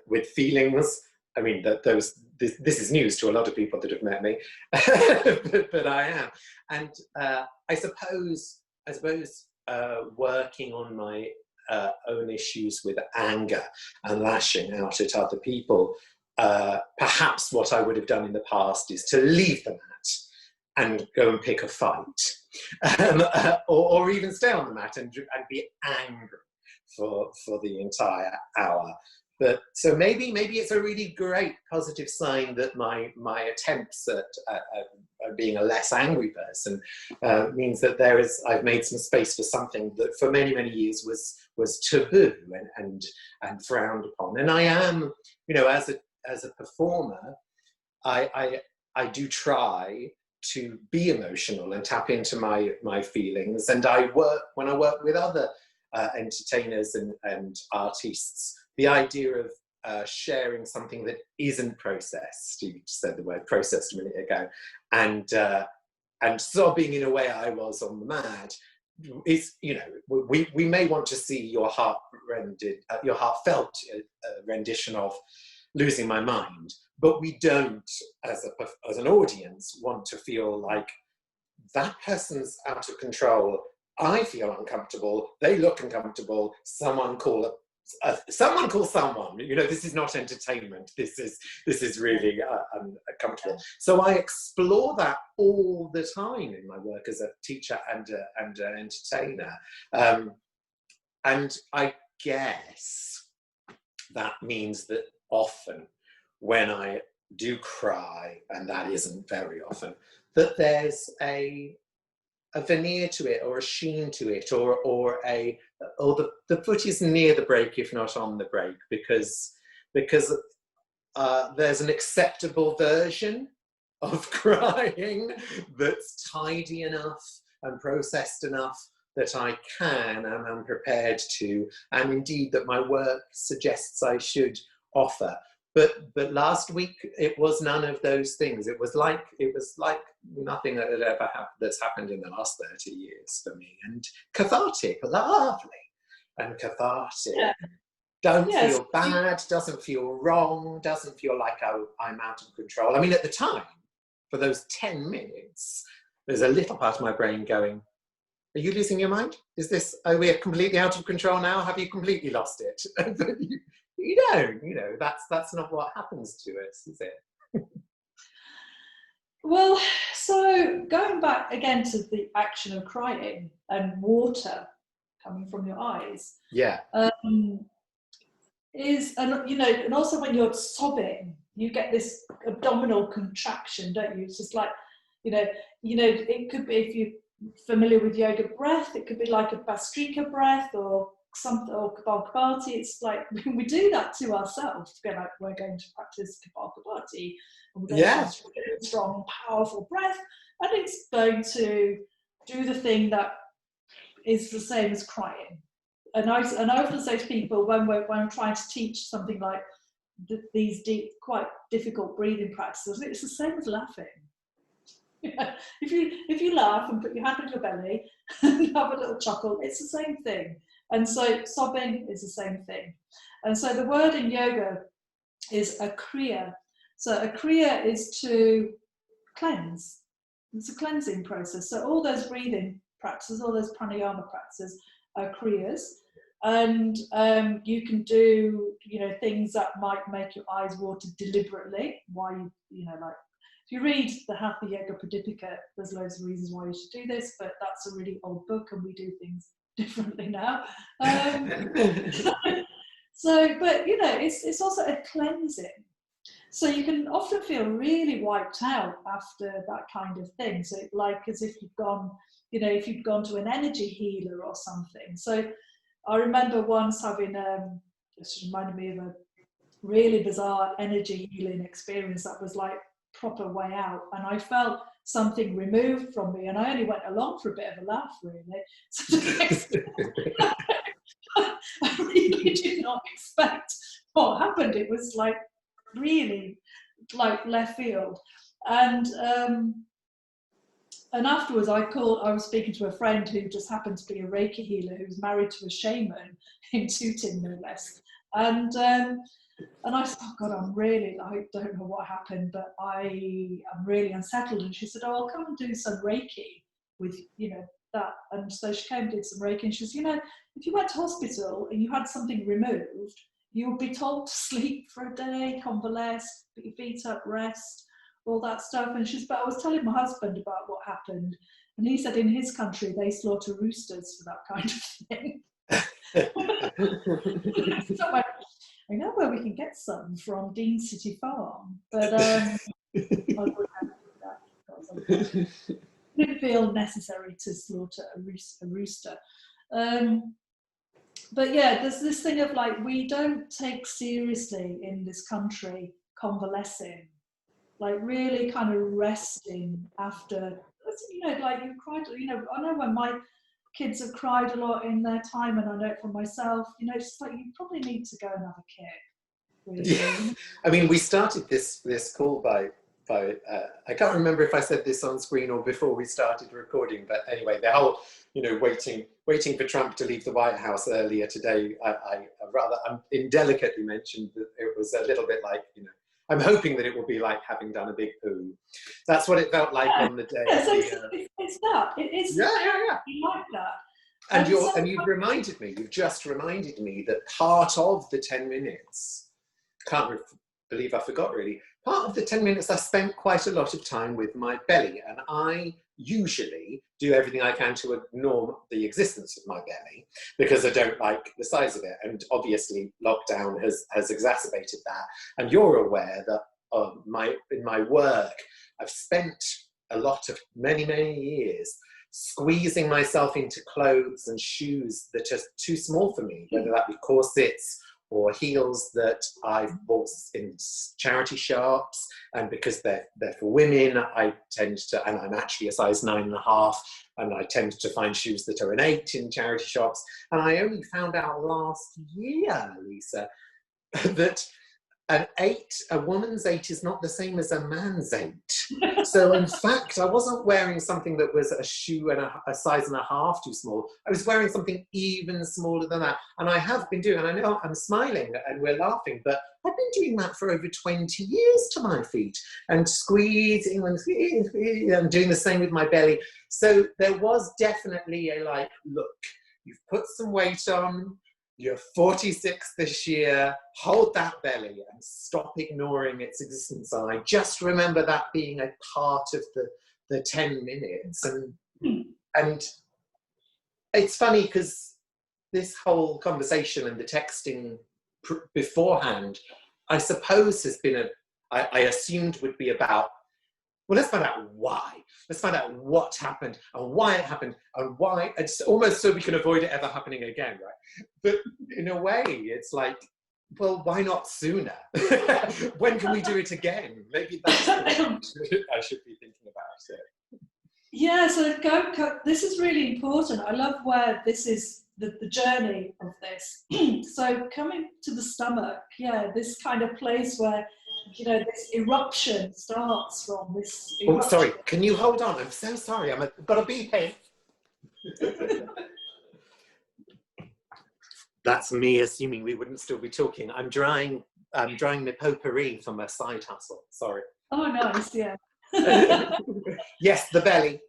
with feelings. I mean, this is news to a lot of people that have met me, but I am. And I suppose working on my own issues with anger and lashing out at other people, perhaps what I would have done in the past is to leave the mat and go and pick a fight, or even stay on the mat and be angry for the entire hour. But so maybe it's a really great positive sign that my attempts at being a less angry person means that I've made some space for something that for many, many years was taboo and frowned upon. And I am, as a performer, I do try to be emotional and tap into my feelings. And when I work with other entertainers and artists, the idea of sharing something that isn't processed, you said the word processed a minute ago, and sobbing in a way I was on the mat, is, we may want to see your heartfelt rendition of Losing My Mind, but we don't, as an audience, want to feel like that person's out of control, I feel uncomfortable, they look uncomfortable, someone call someone. This is not entertainment. This is really uncomfortable. So I explore that all the time in my work as a teacher and an entertainer. And I guess that means that often when I do cry, and that isn't very often, that there's a veneer to it, or a sheen to it, or the foot is near the brake, if not on the brake, because there's an acceptable version of crying that's tidy enough and processed enough that I can and I'm prepared to, and indeed that my work suggests I should offer. But last week it was none of those things. It was like nothing that had ever that's happened in the last 30 years for me. And cathartic, lovely, and cathartic. Yeah. Don't feel bad, doesn't feel wrong, doesn't feel like I'm out of control. I mean, at the time, for those 10 minutes, there's a little part of my brain going, are you losing your mind? Are we completely out of control now? Have you completely lost it? You don't, that's not what happens to us, is it? Well, so going back again to the action of crying and water coming from your eyes. Yeah. And also when you're sobbing, you get this abdominal contraction, don't you? It's just like, it could be, if you're familiar with yoga breath, it could be like a Bhastrika breath or something, or Kapalabhati. It's like we do that to ourselves to go like, we're going to practice Kapalabhati, and we're going to have a strong, powerful breath, and it's going to do the thing that is the same as crying. And I often say to people when I'm trying to teach something like these deep, quite difficult breathing practices. It's the same as laughing. Yeah. If you laugh and put your hand on your belly and have a little chuckle, it's the same thing. And so sobbing is the same thing. And so the word in yoga is a kriya. So a kriya is to cleanse. It's a cleansing process. So all those breathing practices, all those pranayama practices are kriyas. And you can do, things that might make your eyes water deliberately. Why, like, if you read the Hatha Yoga Pradipika, there's loads of reasons why you should do this, but that's a really old book and we do things differently now. So, but it's also a cleansing. So you can often feel really wiped out after that kind of thing. So like as if you've gone, if you've gone to an energy healer or something. So I remember once having, this reminded me of a really bizarre energy healing experience that was like proper way out. And I felt something removed from me and I only went along for a bit of a laugh, really. So the next I really did not expect what happened. It was like really like left field. And afterwards I was speaking to a friend who just happened to be a Reiki healer who's married to a shaman in Tooting, no less. And I said, oh God, I don't know what happened, but I am really unsettled. And she said, oh, I'll come and do some Reiki with, that. And so she came and did some Reiki and she said, if you went to hospital and you had something removed, you would be told to sleep for a day, convalesce, put your feet up, rest, all that stuff. And but I was telling my husband about what happened. And he said in his country, they slaughter roosters for that kind of thing. So I know where we can get some from Dean City Farm, but I wouldn't have to do that. It didn't feel necessary to slaughter a rooster. But yeah, there's this thing of like, we don't take seriously in this country convalescing, like really kind of resting after, like you cried, I know when my kids have cried a lot in their time, and I know it from myself, it's just like, you probably need to go and have a kick. Really. Yeah. I mean, we started this call by I can't remember if I said this on screen or before we started recording, but anyway, the whole, waiting for Trump to leave the White House earlier today, I rather indelicately mentioned that it was a little bit like, I'm hoping that it will be like having done a big poo. That's what it felt like on the day. Yeah, so it's that. It is. Yeah. Like that. And you've just reminded me that part of the 10 minutes, can't believe I forgot really, part of the 10 minutes I spent quite a lot of time with my belly, and I usually do everything I can to ignore the existence of my belly because I don't like the size of it, and obviously lockdown has exacerbated that. And you're aware that in my work I've spent many years squeezing myself into clothes and shoes that are too small for me, whether that be corsets or heels that I've bought in charity shops, and because they're for women, I tend to, and I'm actually a size 9.5, and I tend to find shoes that are an 8 in charity shops. And I only found out last year, Lisa, that a woman's 8 is not the same as a man's 8. So in fact, I wasn't wearing something that was a shoe and a size and a half too small. I was wearing something even smaller than that. And I have been doing, and I know I'm smiling and we're laughing, but I've been doing that for over 20 years to my feet, and squeezing and doing the same with my belly. So there was definitely a like, look, you've put some weight on, you're 46 this year, hold that belly and stop ignoring its existence. And I just remember that being a part of the 10 minutes. And it's funny because this whole conversation and the texting beforehand, I suppose has been I assumed would be about, well, let's find out why. Let's find out what happened and why it happened and why. It's almost so we can avoid it ever happening again, right? But in a way, it's like, well, why not sooner? When can we do it again? Maybe that's what I should be thinking about it. Yeah, so this is really important. I love where this is the journey of this. So coming to the stomach, yeah, this kind of place where, you know, this eruption starts from, this eruption. Oh, sorry, can you hold on? I'm so sorry, I've got a beep here. That's me assuming we wouldn't still be talking. I'm drying the potpourri from a side hustle, sorry. Oh, nice, yeah. Yes, the belly.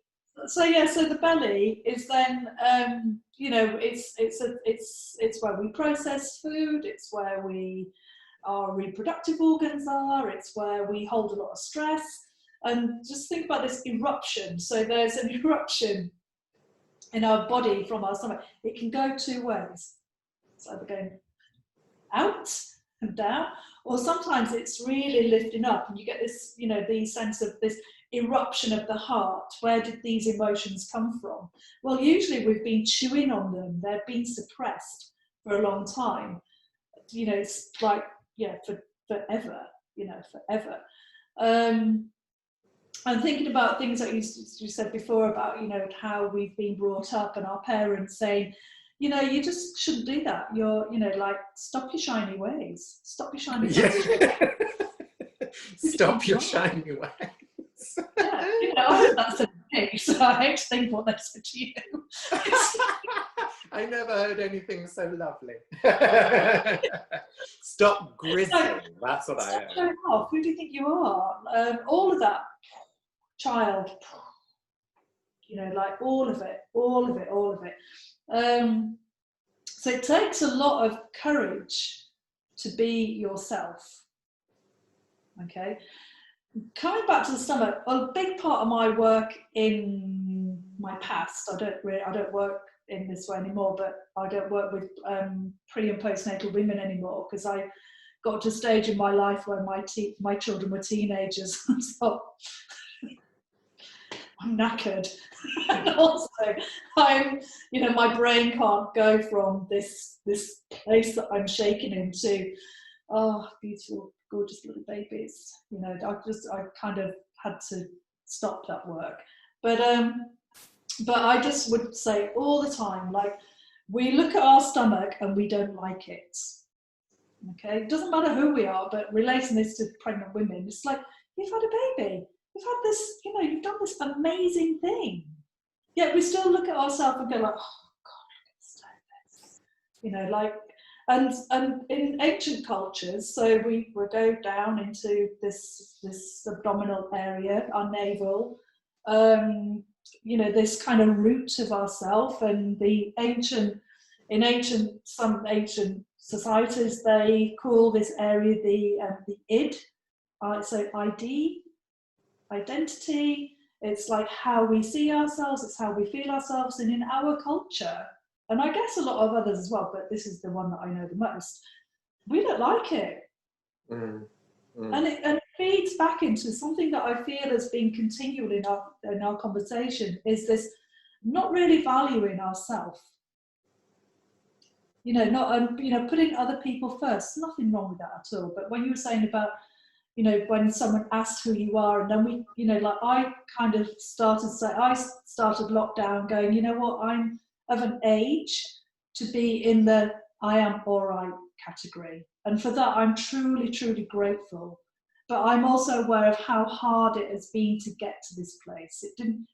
So yeah, so the belly is then, you know, it's where we process food, it's where our reproductive organs are, it's where we hold a lot of stress. And just think about this eruption. So there's an eruption in our body from our stomach. It can go two ways. It's either going out and down, or sometimes it's really lifting up, and you get this, you know, the sense of this eruption of the heart. Where did these emotions come from? Well, usually we've been chewing on them. They've been suppressed for a long time. You know, it's like, yeah, forever, you know, forever. I'm thinking about things that you said before about, you know, how we've been brought up and our parents saying, you know, you just shouldn't do that. You're, you know, like, stop your shiny ways. Stop your shiny ways. Yeah. Stop your shiny ways. Yeah, you know, I heard that said to me, so I hate to think what they said to you. I never heard anything so lovely. Stop grizzling. That's what I heard. Stop showing off. Who do you think you are? All of that. Child. You know, like all of it. So it takes a lot of courage to be yourself. Okay. Coming back to the stomach, a big part of my work in my past, I don't work in this way anymore, but I don't work with pre and postnatal women anymore, because I got to a stage in my life where my children were teenagers. So I'm knackered. And also you know, my brain can't go from this place that I'm shaking into, oh, beautiful, gorgeous little babies. You know, I kind of had to stop that work. But I just would say all the time, like, we look at our stomach and we don't like it. Okay, it doesn't matter who we are, but relating this to pregnant women, it's like, you've had a baby, you've had this, you know, you've done this amazing thing. Yet we still look at ourselves and go like, oh God, look at this. You know, like, and in ancient cultures, so we would go down into this abdominal area, our navel, you know, this kind of root of ourself. And some ancient societies, they call this area the id. So identity. It's like how we see ourselves, it's how we feel ourselves. And in our culture, and I guess a lot of others as well, but this is the one that I know the most, we don't like it. And it feeds back into something that I feel has been continual in our conversation, is this not really valuing ourselves. You know, not you know, putting other people first. There's nothing wrong with that at all. But when you were saying about, you know, when someone asks who you are, and then we, you know, like, I started lockdown going, you know what, I'm of an age to be in the I am all right category. And for that, I'm truly, truly grateful. But I'm also aware of how hard it has been to get to this place.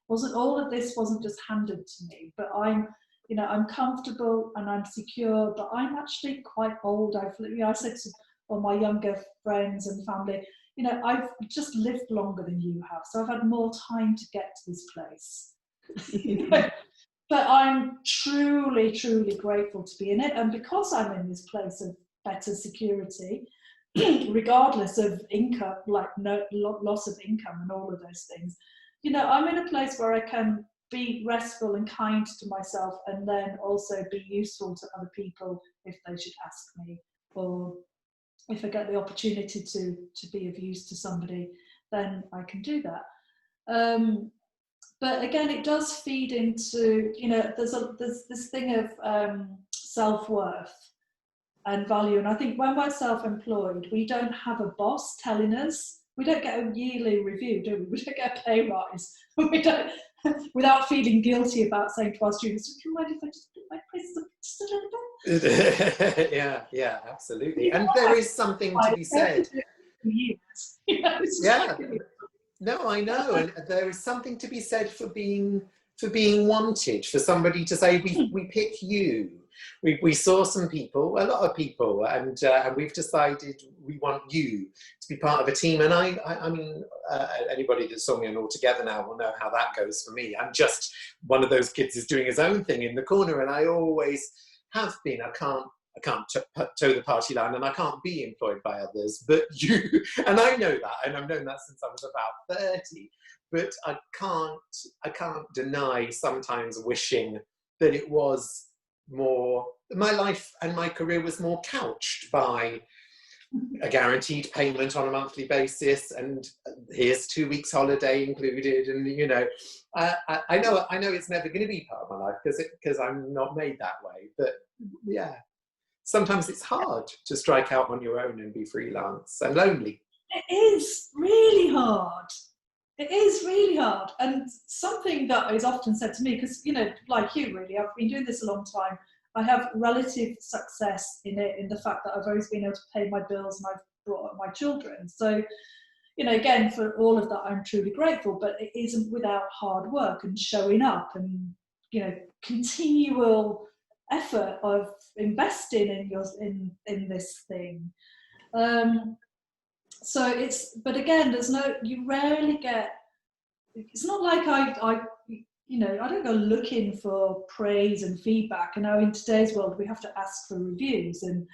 All of this wasn't just handed to me, but I'm comfortable and I'm secure, but I'm actually quite old. I said to all my younger friends and family, you know, I've just lived longer than you have, so I've had more time to get to this place. You know? But I'm truly, truly grateful to be in it. And because I'm in this place of better security, regardless of income, like no loss of income and all of those things, you know, I'm in a place where I can be restful and kind to myself, and then also be useful to other people if they should ask me, or if I get the opportunity to be of use to somebody, then I can do that. But again, it does feed into, you know, there's this thing of self-worth and value. And I think when we're self-employed, we don't have a boss telling us we don't get a yearly review, do we? We don't get a pay rise. We don't, without feeling guilty about saying to our students, "Do you mind if I just put my prices up just a little bit?" Yeah, absolutely. And there is something to be said. Years. You know, it's just Yeah, like, no, I know, and there is something to be said for being wanted, for somebody to say, we pick you. We saw some people, a lot of people, and we've decided we want you to be part of a team. And I mean, anybody that saw me on All Together now will know how that goes for me. I'm just one of those kids who's doing his own thing in the corner, and I always have been. I can't toe the party line, and I can't be employed by others but you. And I know that, and I've known that since I was about 30. But I can't deny sometimes wishing that it was more, my life and my career was more couched by a guaranteed payment on a monthly basis, and here's 2 weeks holiday included, and you know, I know it's never going to be part of my life because I'm not made that way. But yeah, sometimes it's hard to strike out on your own and be freelance and lonely. it is really hard. It is really hard, and something that is often said to me, because, you know, like you really, I've been doing this a long time. I have relative success in it, in the fact that I've always been able to pay my bills and I've brought up my children. So, you know, again, for all of that, I'm truly grateful, but it isn't without hard work and showing up and, you know, continual effort of investing in this thing. So but again, you rarely get, it's not like I you know, I don't go looking for praise and feedback. And now in today's world, we have to ask for reviews, and,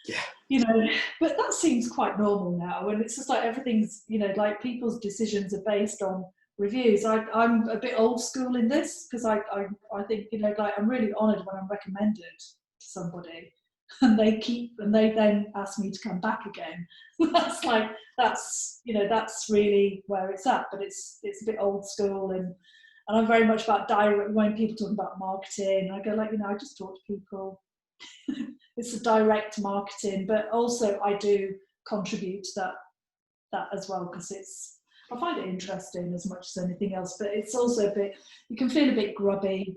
Yeah. you know, but that seems quite normal now. And it's just like everything's, you know, like people's decisions are based on reviews. I'm a bit old school in this, because I think, you know, like I'm really honoured when I'm recommended to somebody, and they then ask me to come back again. that's you know, that's really where it's at. But it's a bit old school, and I'm very much about direct. When people talk about marketing, I go like, you know, I just talk to people. It's a direct marketing, but also I do contribute to that as well, because I find it interesting as much as anything else. But it's also a bit, you can feel a bit grubby.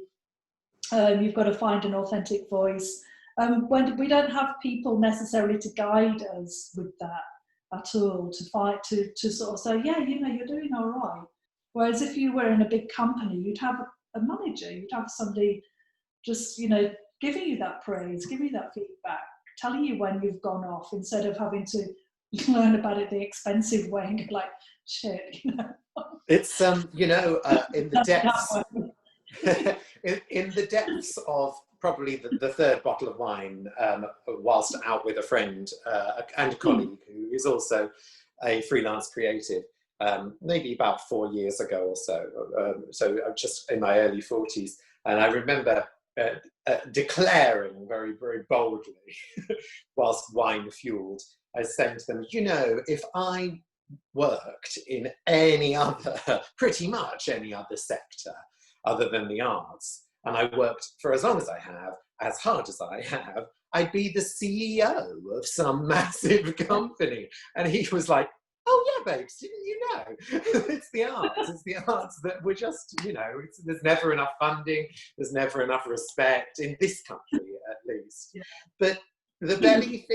You've got to find an authentic voice. When we don't have people necessarily to guide us with that at all, to sort of say, yeah, you know, you're doing all right. Whereas if you were in a big company, you'd have a manager, you'd have somebody just, you know, giving you that praise, giving you that feedback, telling you when you've gone off, instead of having to learn about it the expensive way and go like, shit, you know. It's you know, in the depths in the depths of probably the third bottle of wine, whilst out with a friend and a colleague who is also a freelance creative, maybe about 4 years ago or so. So I'm just in my early 40s, and I remember declaring very, very boldly, whilst wine fueled, I was saying to them, you know, if I worked in pretty much any other sector other than the arts, and I worked for as long as I have, as hard as I have, I'd be the CEO of some massive company. And he was like, oh yeah, babes, you know, it's the arts that we're just, you know, there's never enough funding, there's never enough respect, in this country at least. Yeah. But the belly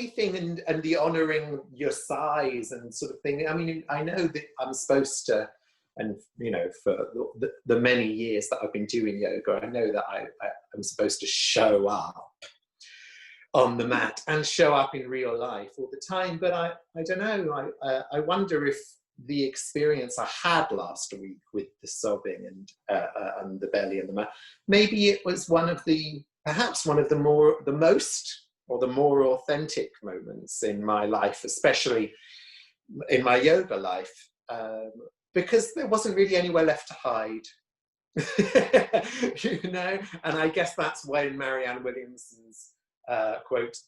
thing and the honouring your size and sort of thing, I mean, I know that I'm supposed to, and you know, for the many years that I've been doing yoga, I know that I'm supposed to show up on the mat and show up in real life all the time. But I don't know, I wonder if the experience I had last week with the sobbing and the belly and the mat, maybe it was perhaps one of the more authentic moments in my life, especially in my yoga life, because there wasn't really anywhere left to hide. You know, and I guess that's when Marianne Williamson's quote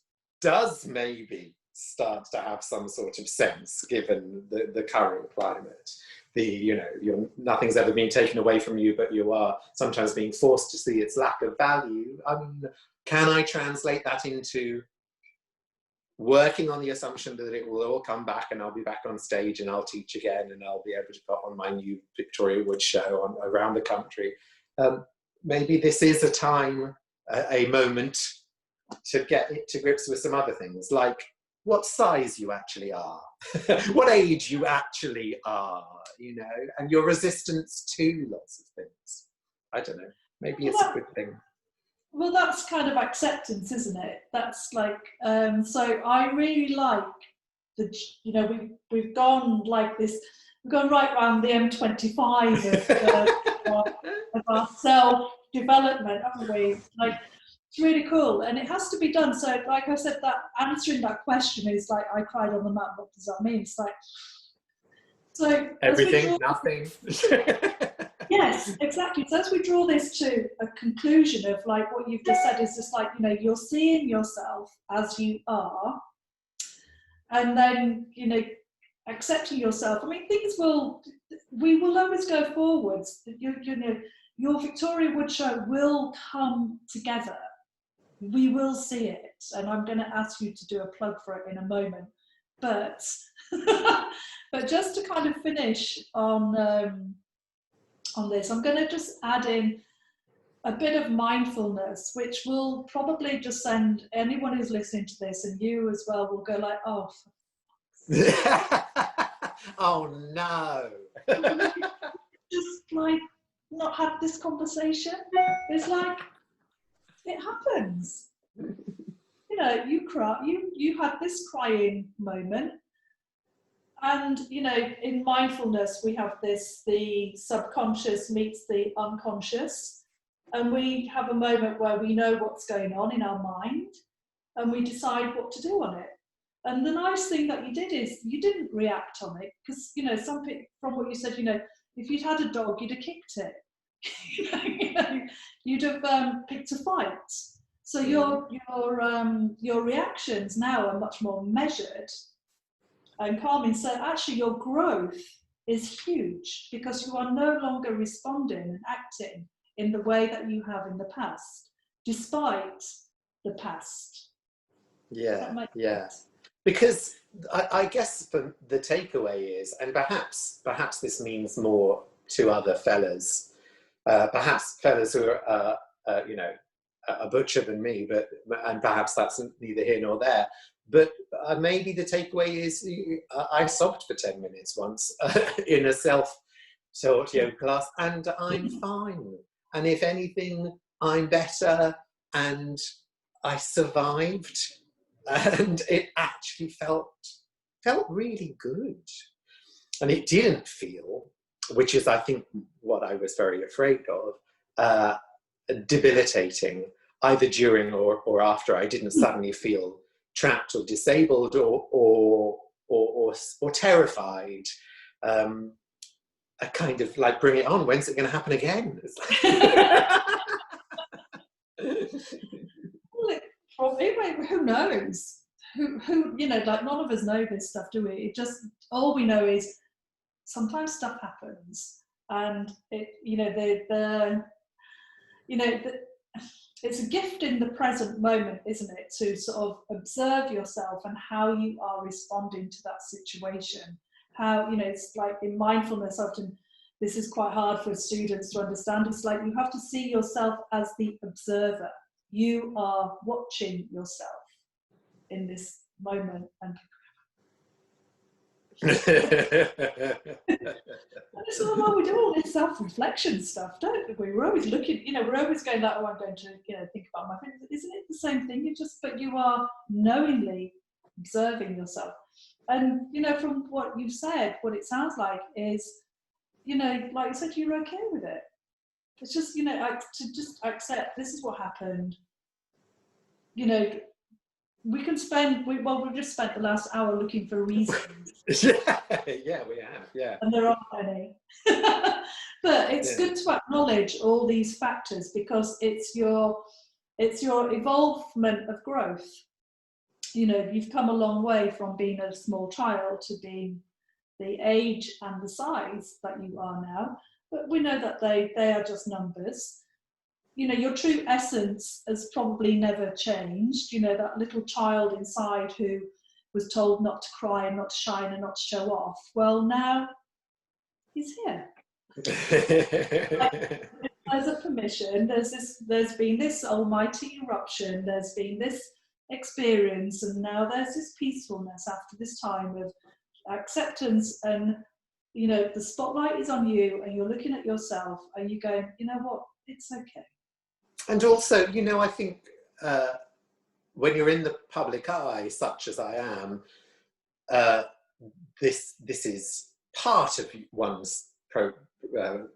does maybe start to have some sort of sense, given the current climate. You know, nothing's ever been taken away from you, but you are sometimes being forced to see its lack of value. I mean, can I translate that into working on the assumption that it will all come back and I'll be back on stage and I'll teach again and I'll be able to put on my new Victoria Wood show around the country. Maybe this is a time, a moment to get to grips with some other things, like what size you actually are, what age you actually are, you know, and your resistance to lots of things. I don't know, maybe it's a good thing. Well, that's kind of acceptance, isn't it? That's like, so I really like you know, we've gone like this, we've gone right round the M25 of our self-development, haven't we? Like, it's really cool, and it has to be done. So, like I said, that answering that question is like, I cried on the mat. What does that mean? It's like, so everything, nothing. Yes, exactly. So as we draw this to a conclusion of like what you've just said is just like, you know, you're seeing yourself as you are, and then, you know, accepting yourself. I mean, we will always go forwards. You know, your Victoria Wood show will come together. We will see it, and I'm going to ask you to do a plug for it in a moment. But but just to kind of finish on this, I'm going to just add in a bit of mindfulness, which will probably just send anyone who's listening to this, and you as well, will go like, oh, oh no. Just like not have this conversation. It's like, it happens. You know, you cry, you had this crying moment. And, you know, in mindfulness, we have this, the subconscious meets the unconscious. And we have a moment where we know what's going on in our mind and we decide what to do on it. And the nice thing that you did is you didn't react on it, because, you know, something from what you said, you know, if you'd had a dog, you'd have kicked it. You'd have picked a fight. So your reactions now are much more measured and calming. So actually your growth is huge, because you are no longer responding and acting in the way that you have in the past, despite the past. Yeah, yeah. Because I guess the takeaway is, and perhaps this means more to other fellas, perhaps fellas who are, you know, a butcher than me, and perhaps that's neither here nor there. But maybe the takeaway is, I sobbed for 10 minutes once in a self-taught yoga class, and I'm fine. And if anything, I'm better, and I survived, and it actually felt really good. And it didn't feel, which is, I think, what I was very afraid of, debilitating, either during or after. I didn't suddenly feel trapped or disabled or terrified. I kind of like, bring it on. When's it going to happen again? It's like, who knows? Who you know, like, none of us know this stuff, do we? It just, all we know is sometimes stuff happens, and it, you know, it's a gift in the present moment, isn't it, to sort of observe yourself and how you are responding to that situation. How, you know, it's like in mindfulness, often this is quite hard for students to understand. It's like you have to see yourself as the observer. You are watching yourself in this moment. And it's all, well, we do all this self-reflection stuff, don't we? We're always looking, you know, we're always going like, oh, I'm going to, you know, think about my things. Isn't it the same thing? But you are knowingly observing yourself. And, you know, from what you've said, what it sounds like is, you know, like you said, you're okay with it. It's just, you know, to just accept this is what happened. You know, we can spend, we've just spent the last hour looking for reasons. Yeah, we have, yeah. And there aren't any. But it's good to acknowledge all these factors, because it's your evolvement of growth. You know, you've come a long way from being a small child to being the age and the size that you are now. But we know that they are just numbers. you know, your true essence has probably never changed. You know, that little child inside who was told not to cry and not to shine and not to show off. Well, now he's here. There's a permission. There's been this almighty eruption. There's been this experience, and now there's this peacefulness after this time of acceptance. And you know, the spotlight is on you, and you're looking at yourself, and you go, you know what, it's okay. And also, you know, I think when you're in the public eye, such as I am, this is part of one's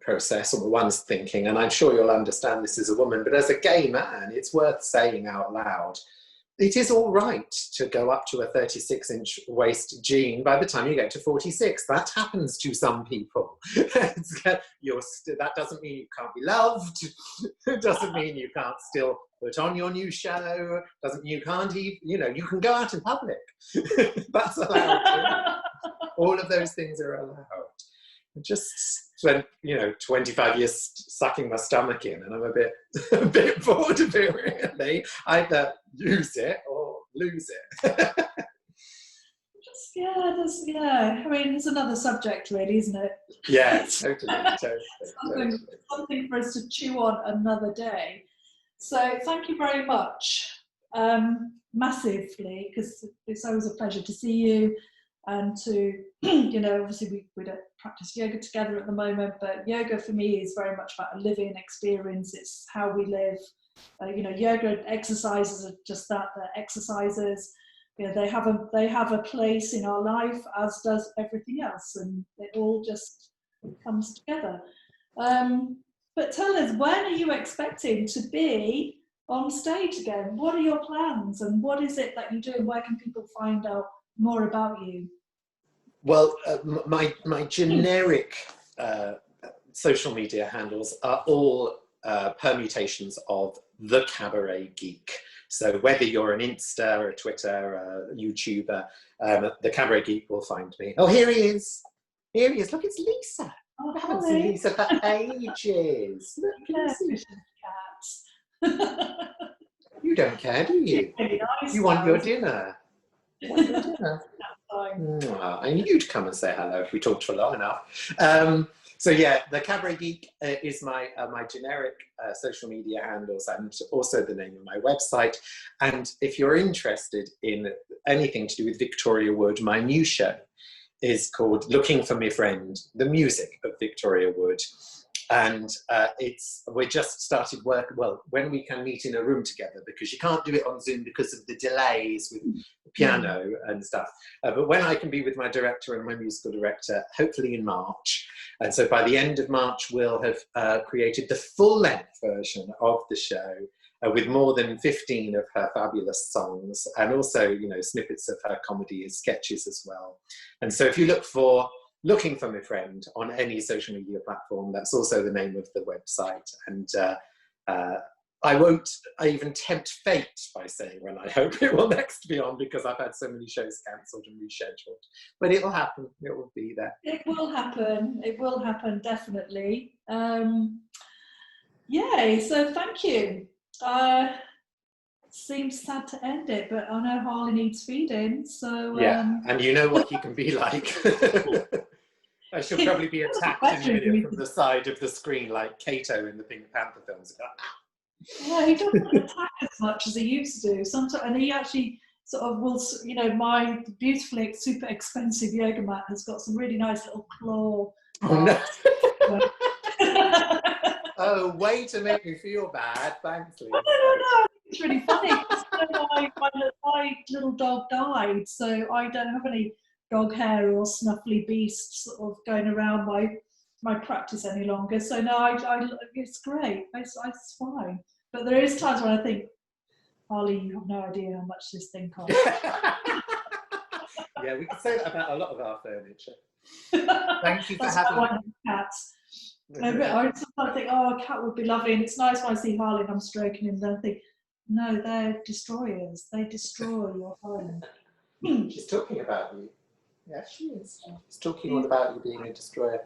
process or one's thinking, and I'm sure you'll understand this as a woman, but as a gay man, it's worth saying out loud, it is all right to go up to a 36-inch waist jean by the time you get to 46. That happens to some people. That doesn't mean you can't be loved. It doesn't mean you can't still put on your new show. Doesn't mean you can't even, you know, you can go out in public. That's allowed too. All of those things are allowed. Just spent, you know, 25 years sucking my stomach in, and I'm a bit bored of it, really. Either use it or lose it. I mean, it's another subject, really, isn't it? Yeah, totally. Something for us to chew on another day. So thank you very much, massively, because it's always a pleasure to see you. And to, you know, obviously we don't practice yoga together at the moment, but yoga for me is very much about a living experience. It's how we live. You know, yoga exercises are just that, they're exercises. You know, they have a place in our life, as does everything else, and it all just comes together. But tell us, when are you expecting to be on stage again? What are your plans, and what is it that you do, and where can people find out more about you? Well, my generic social media handles are all permutations of the Cabaret Geek. So whether you're an Insta or a Twitter, a YouTuber, the Cabaret Geek will find me. Oh, here he is. Here he is. Look, it's Lisa. Oh, I haven't seen Lisa for ages. Look, cats. You don't care, do you? Really nice, you want your dinner. You want your dinner. I knew you'd come and say hello if we talked for long enough. So yeah, the Cabaret Geek is my generic social media handles, and also the name of my website. And if you're interested in anything to do with Victoria Wood, my new show is called Looking for My Friend, the music of Victoria Wood. And we just started work, well, when we can meet in a room together, because you can't do it on Zoom because of the delays with the piano and stuff. But when I can be with my director and my musical director, hopefully in March. And so by the end of March, we'll have created the full-length version of the show with more than 15 of her fabulous songs, and also, you know, snippets of her comedy and sketches as well. And so if you look for Looking for My Friend on any social media platform, that's also the name of the website. And I won't even tempt fate by saying when I hope it will next be on, because I've had so many shows cancelled and rescheduled. But it will happen. It will be there. It will happen. It will happen, definitely. Yay, so thank you. Seems sad to end it, but I know Harley needs feeding, so... Yeah, and you know what he can be like. I shall probably be attacked in a minute from the side of the screen like Kato in the Pink Panther films. Yeah, he doesn't attack as much as he used to do. Sometimes, and he actually sort of will, you know, my beautifully super expensive yoga mat has got some really nice little claw. Oh, no. Oh, way to make me feel bad. Thanks, Lee. No. It's really funny. My little dog died, so I don't have any dog hair or snuffly beasts sort of going around my practice any longer. So no, it's great. It's fine. But there is times when I think, Harley, you have no idea how much this thing costs. Yeah, we could say that about a lot of our furniture. Thank you for having me. Cats. I sometimes think, oh, a cat would be lovely, and it's nice when I see Harley and I'm stroking him, then I think, no, they're destroyers. They destroy your home. She's talking about you. Yeah, she is. She's talking all about you being a destroyer.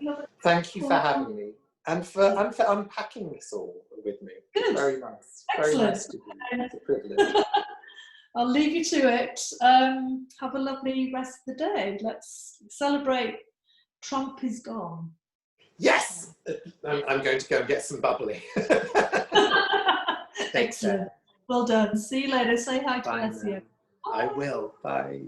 Thank you for having me. and for unpacking this all with me. Good. Very nice. Excellent. Very nice to be. It's a privilege. I'll leave you to it. Have a lovely rest of the day. Let's celebrate Trump is gone. Yes! I'm going to go and get some bubbly. Excellent. Well done. See you later. Say hi to Bye Alessia. now. I will. Bye.